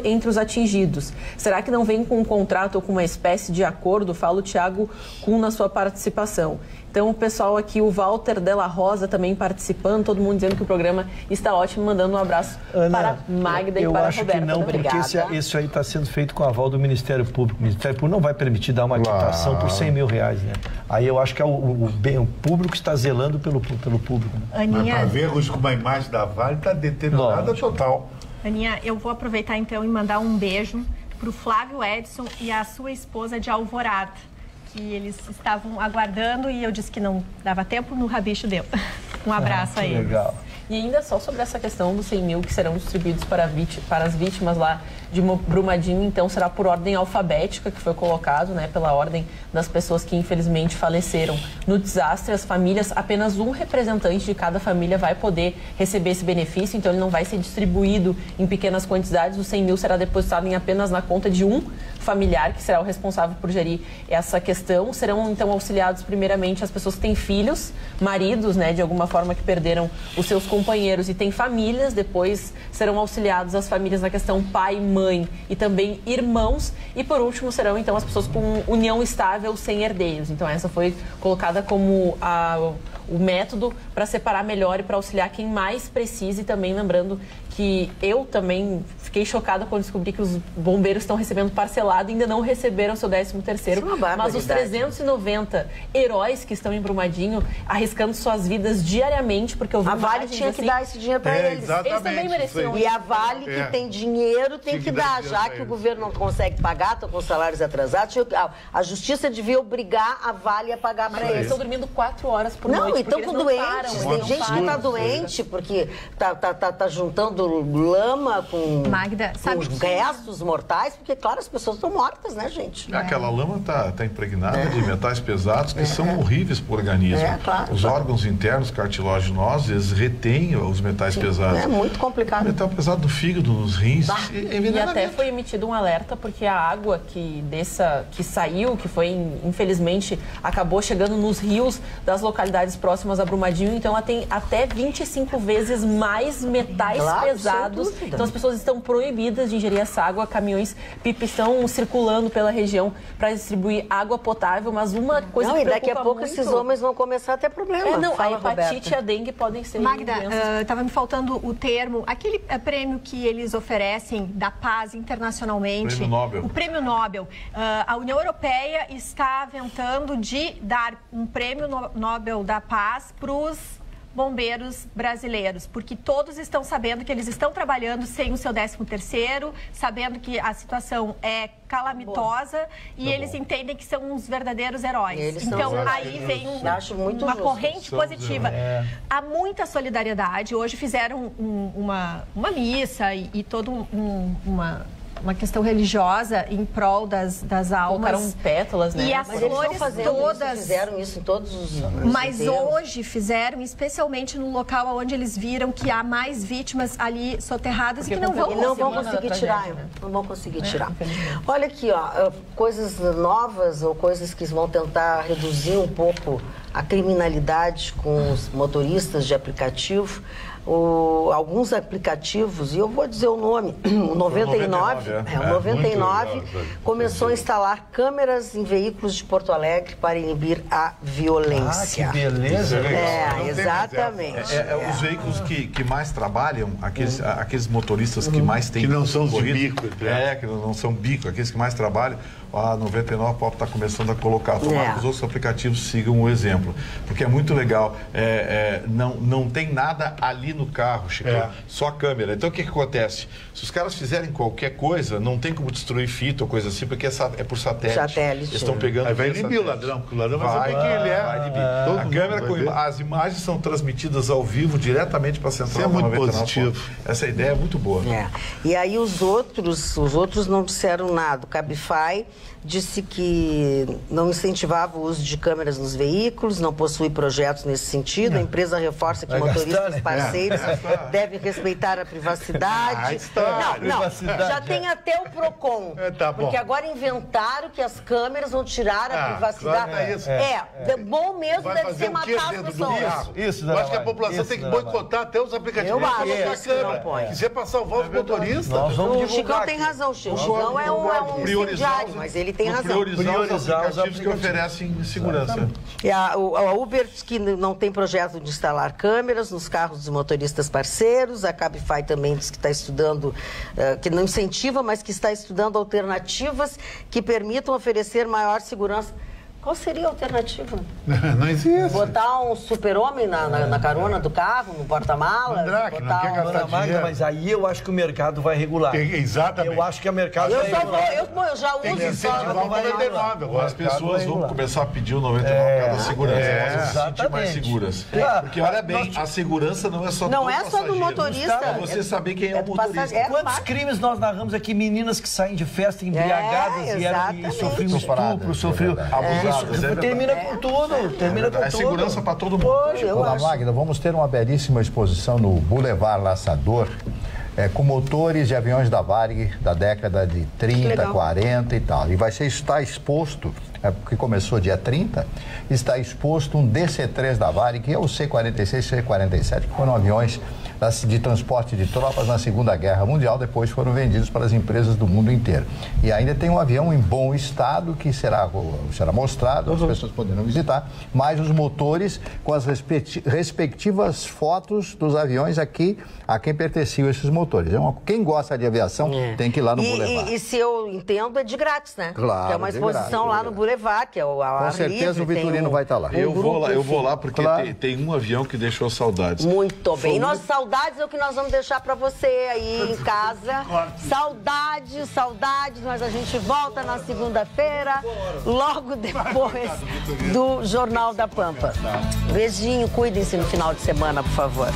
[SPEAKER 6] entre os atingidos. Será que não vem com um contrato ou com uma espécie de acordo? Fala o Thiago Kuhn na sua participação. Então, o pessoal aqui, o Walter Della Rosa também participando, todo mundo dizendo que o programa está ótimo, mandando um abraço para Magda e para a Roberta.
[SPEAKER 3] Eu acho que não, porque isso aí está sendo feito com aval do Ministério Público. O Ministério Público não vai permitir dar uma quitação por 100 mil reais, né? Aí eu acho que o público está zelando pelo público.
[SPEAKER 4] Aninha... Mas para ver com uma imagem da Vale, está deteriorada total.
[SPEAKER 5] Aninha, eu vou aproveitar então e mandar um beijo para o Flávio Edson e a sua esposa de Alvorada, que eles estavam aguardando e eu disse que não dava tempo, no rabicho deu. Um abraço a eles.
[SPEAKER 3] Legal.
[SPEAKER 6] E ainda só sobre essa questão dos 100 mil que serão distribuídos para as vítimas lá de Brumadinho, então será por ordem alfabética que foi colocado, né, pela ordem das pessoas que infelizmente faleceram no desastre. As famílias, apenas um representante de cada família vai poder receber esse benefício, então ele não vai ser distribuído em pequenas quantidades, os 100 mil será depositado apenas na conta de um familiar, que será o responsável por gerir essa questão. Serão então auxiliados primeiramente as pessoas que têm filhos, maridos, né, de alguma forma que perderam os seus companheiros e têm famílias, depois serão auxiliados as famílias na questão pai, mãe e também irmãos, e por último serão então as pessoas com união estável sem herdeiros. Então essa foi colocada como o método para separar melhor e para auxiliar quem mais precisa. E também lembrando que eu também fiquei chocada quando descobri que os bombeiros estão recebendo parcelado e ainda não receberam seu 13º, mas os 390 heróis que estão em Brumadinho arriscando suas vidas diariamente, porque eu vi
[SPEAKER 1] a Vale tinha que dar esse dinheiro para eles.
[SPEAKER 6] Eles também mereciam.
[SPEAKER 1] E a Vale, que tem dinheiro, tem que dar, já que o governo não consegue pagar, estão com salários atrasados, a justiça devia obrigar a Vale a pagar para eles.
[SPEAKER 6] Eles estão dormindo 4 horas por noite.
[SPEAKER 1] Não, e estão doentes. Tem gente que está doente porque tá juntando lama com,
[SPEAKER 5] Magda,
[SPEAKER 1] com os restos mortais, porque, claro, as pessoas estão mortas, né, gente?
[SPEAKER 7] Aquela lama tá impregnada de metais pesados que são horríveis para o organismo.
[SPEAKER 1] Claro,
[SPEAKER 7] os órgãos internos cartilaginosos, eles retêm os metais pesados.
[SPEAKER 1] É muito complicado.
[SPEAKER 7] O metal pesado do fígado, nos rins.
[SPEAKER 6] E até foi emitido um alerta porque a água que saiu, que foi, infelizmente, acabou chegando nos rios das localidades próximas a Brumadinho, então ela tem até 25 vezes mais metais pesados. Então as pessoas estão proibidas de ingerir essa água. Caminhões pipa estão circulando pela região para distribuir água potável, mas uma coisa que
[SPEAKER 1] e daqui a pouco
[SPEAKER 6] muito...
[SPEAKER 1] esses homens vão começar a ter problema.
[SPEAKER 6] A hepatite e a dengue podem ser
[SPEAKER 5] Magda, estava me faltando o termo, aquele prêmio que eles oferecem da paz internacionalmente.
[SPEAKER 7] Prêmio Nobel.
[SPEAKER 5] O prêmio Nobel. A União Europeia está aventando de dar um prêmio Nobel da paz para os bombeiros brasileiros, porque todos estão sabendo que eles estão trabalhando sem o seu 13º, sabendo que a situação é calamitosa e eles entendem que são uns verdadeiros heróis. Então aí vem uma corrente positiva. Há muita solidariedade. Hoje fizeram uma missa e toda uma questão religiosa em prol das almas.
[SPEAKER 6] Colocaram pétalas, né?
[SPEAKER 5] E as flores todas...
[SPEAKER 1] Fizeram isso em todos os...
[SPEAKER 5] Mas hoje fizeram, especialmente no local onde eles viram que há mais vítimas ali soterradas e que não vão
[SPEAKER 1] conseguir tirar. Não vão conseguir tirar. Olha aqui, ó, coisas novas ou coisas que vão tentar reduzir um pouco a criminalidade com os motoristas de aplicativo. Alguns aplicativos, e eu vou dizer o nome, o 99 começou a instalar câmeras em veículos de Porto Alegre para inibir a violência.
[SPEAKER 3] Que beleza!
[SPEAKER 1] Exatamente.
[SPEAKER 7] Os veículos que mais trabalham, aqueles motoristas que mais têm...
[SPEAKER 4] Que não são de bico.
[SPEAKER 7] Que não são bico, aqueles que mais trabalham, a 99 Pop está começando a colocar. Tomara que os outros aplicativos sigam o exemplo. Porque é muito legal. Não tem nada ali no carro, Chico, só a câmera. Então o que acontece? Se os caras fizerem qualquer coisa, não tem como destruir fita ou coisa assim, porque é por satélite. Eles estão pegando.
[SPEAKER 4] Aí vai inibir o ladrão, porque o ladrão vai saber quem ele é.
[SPEAKER 7] Vai inibir. A câmera, as imagens são transmitidas ao vivo diretamente para a central.
[SPEAKER 4] Isso é muito positivo.
[SPEAKER 7] Essa ideia é muito boa.
[SPEAKER 1] E aí os outros não disseram nada. O Cabify disse que não incentivava o uso de câmeras nos veículos, não possui projetos nesse sentido. A empresa reforça que motoristas parceiros devem respeitar a privacidade. Já tem até o PROCON, porque agora inventaram que as câmeras vão tirar a privacidade. Bom mesmo deve ser matar as pessoas.
[SPEAKER 4] Eu acho que a população tem que boicotar até os aplicativos.
[SPEAKER 1] Eu acho que não põe.
[SPEAKER 4] Quiser passar o voto motorista.
[SPEAKER 1] O Chicão tem razão, o Chicão é um incendiário, mas ele tem razão.
[SPEAKER 7] Priorizar os aplicativos que oferecem segurança.
[SPEAKER 1] A Uber diz que não tem projeto de instalar câmeras nos carros dos motoristas parceiros. A Cabify também diz que está estudando, que não incentiva, mas que está estudando alternativas que permitam oferecer maior segurança. Qual seria a alternativa?
[SPEAKER 4] Não existe.
[SPEAKER 1] Botar um super-homem na carona do carro, no porta-mala?
[SPEAKER 4] Mandrake, não quer gastar dinheiro.
[SPEAKER 3] Mas aí eu acho que o mercado vai regular.
[SPEAKER 4] Exatamente.
[SPEAKER 3] Eu acho que o mercado vai regular.
[SPEAKER 1] Eu já uso
[SPEAKER 7] Agora as pessoas vão começar a pedir o 99 por causa da segurança. Elas vão se sentir mais seguras. Porque olha bem, a segurança não é só do passageiro.
[SPEAKER 1] Não é só do motorista.
[SPEAKER 7] É você saber quem é o motorista.
[SPEAKER 3] Quantos crimes nós narramos aqui? Meninas que saem de festa embriagadas e sofriam estupro, sofriam abuso. Termina com tudo. Termina com tudo.
[SPEAKER 7] É segurança para todo mundo.
[SPEAKER 2] Dona Magda, vamos ter uma belíssima exposição no Boulevard Laçador, com motores de aviões da Varig da década de 30, 40 e tal. E está exposto, porque começou dia 30, está exposto um DC-3 da Varig, que é o C-46 e C-47, que foram aviões de transporte de tropas na Segunda Guerra Mundial, depois foram vendidos para as empresas do mundo inteiro. E ainda tem um avião em bom estado que será mostrado, as pessoas poderão visitar, mas os motores com as respectivas fotos dos aviões aqui, a quem pertenciam esses motores. Quem gosta de aviação tem que ir lá no Boulevard.
[SPEAKER 1] E se eu entendo, é de grátis, né?
[SPEAKER 2] Claro.
[SPEAKER 1] É uma exposição lá no Boulevard, que é o ar
[SPEAKER 2] Com certeza
[SPEAKER 1] livre,
[SPEAKER 2] o Vitorino vai estar lá.
[SPEAKER 7] Eu vou lá porque tem um avião que deixou saudades.
[SPEAKER 1] Muito bem. Saudades é o que nós vamos deixar para você aí em casa. Saudades, mas a gente volta na segunda-feira, logo depois do Jornal da Pampa. Beijinho, cuidem-se no final de semana, por favor.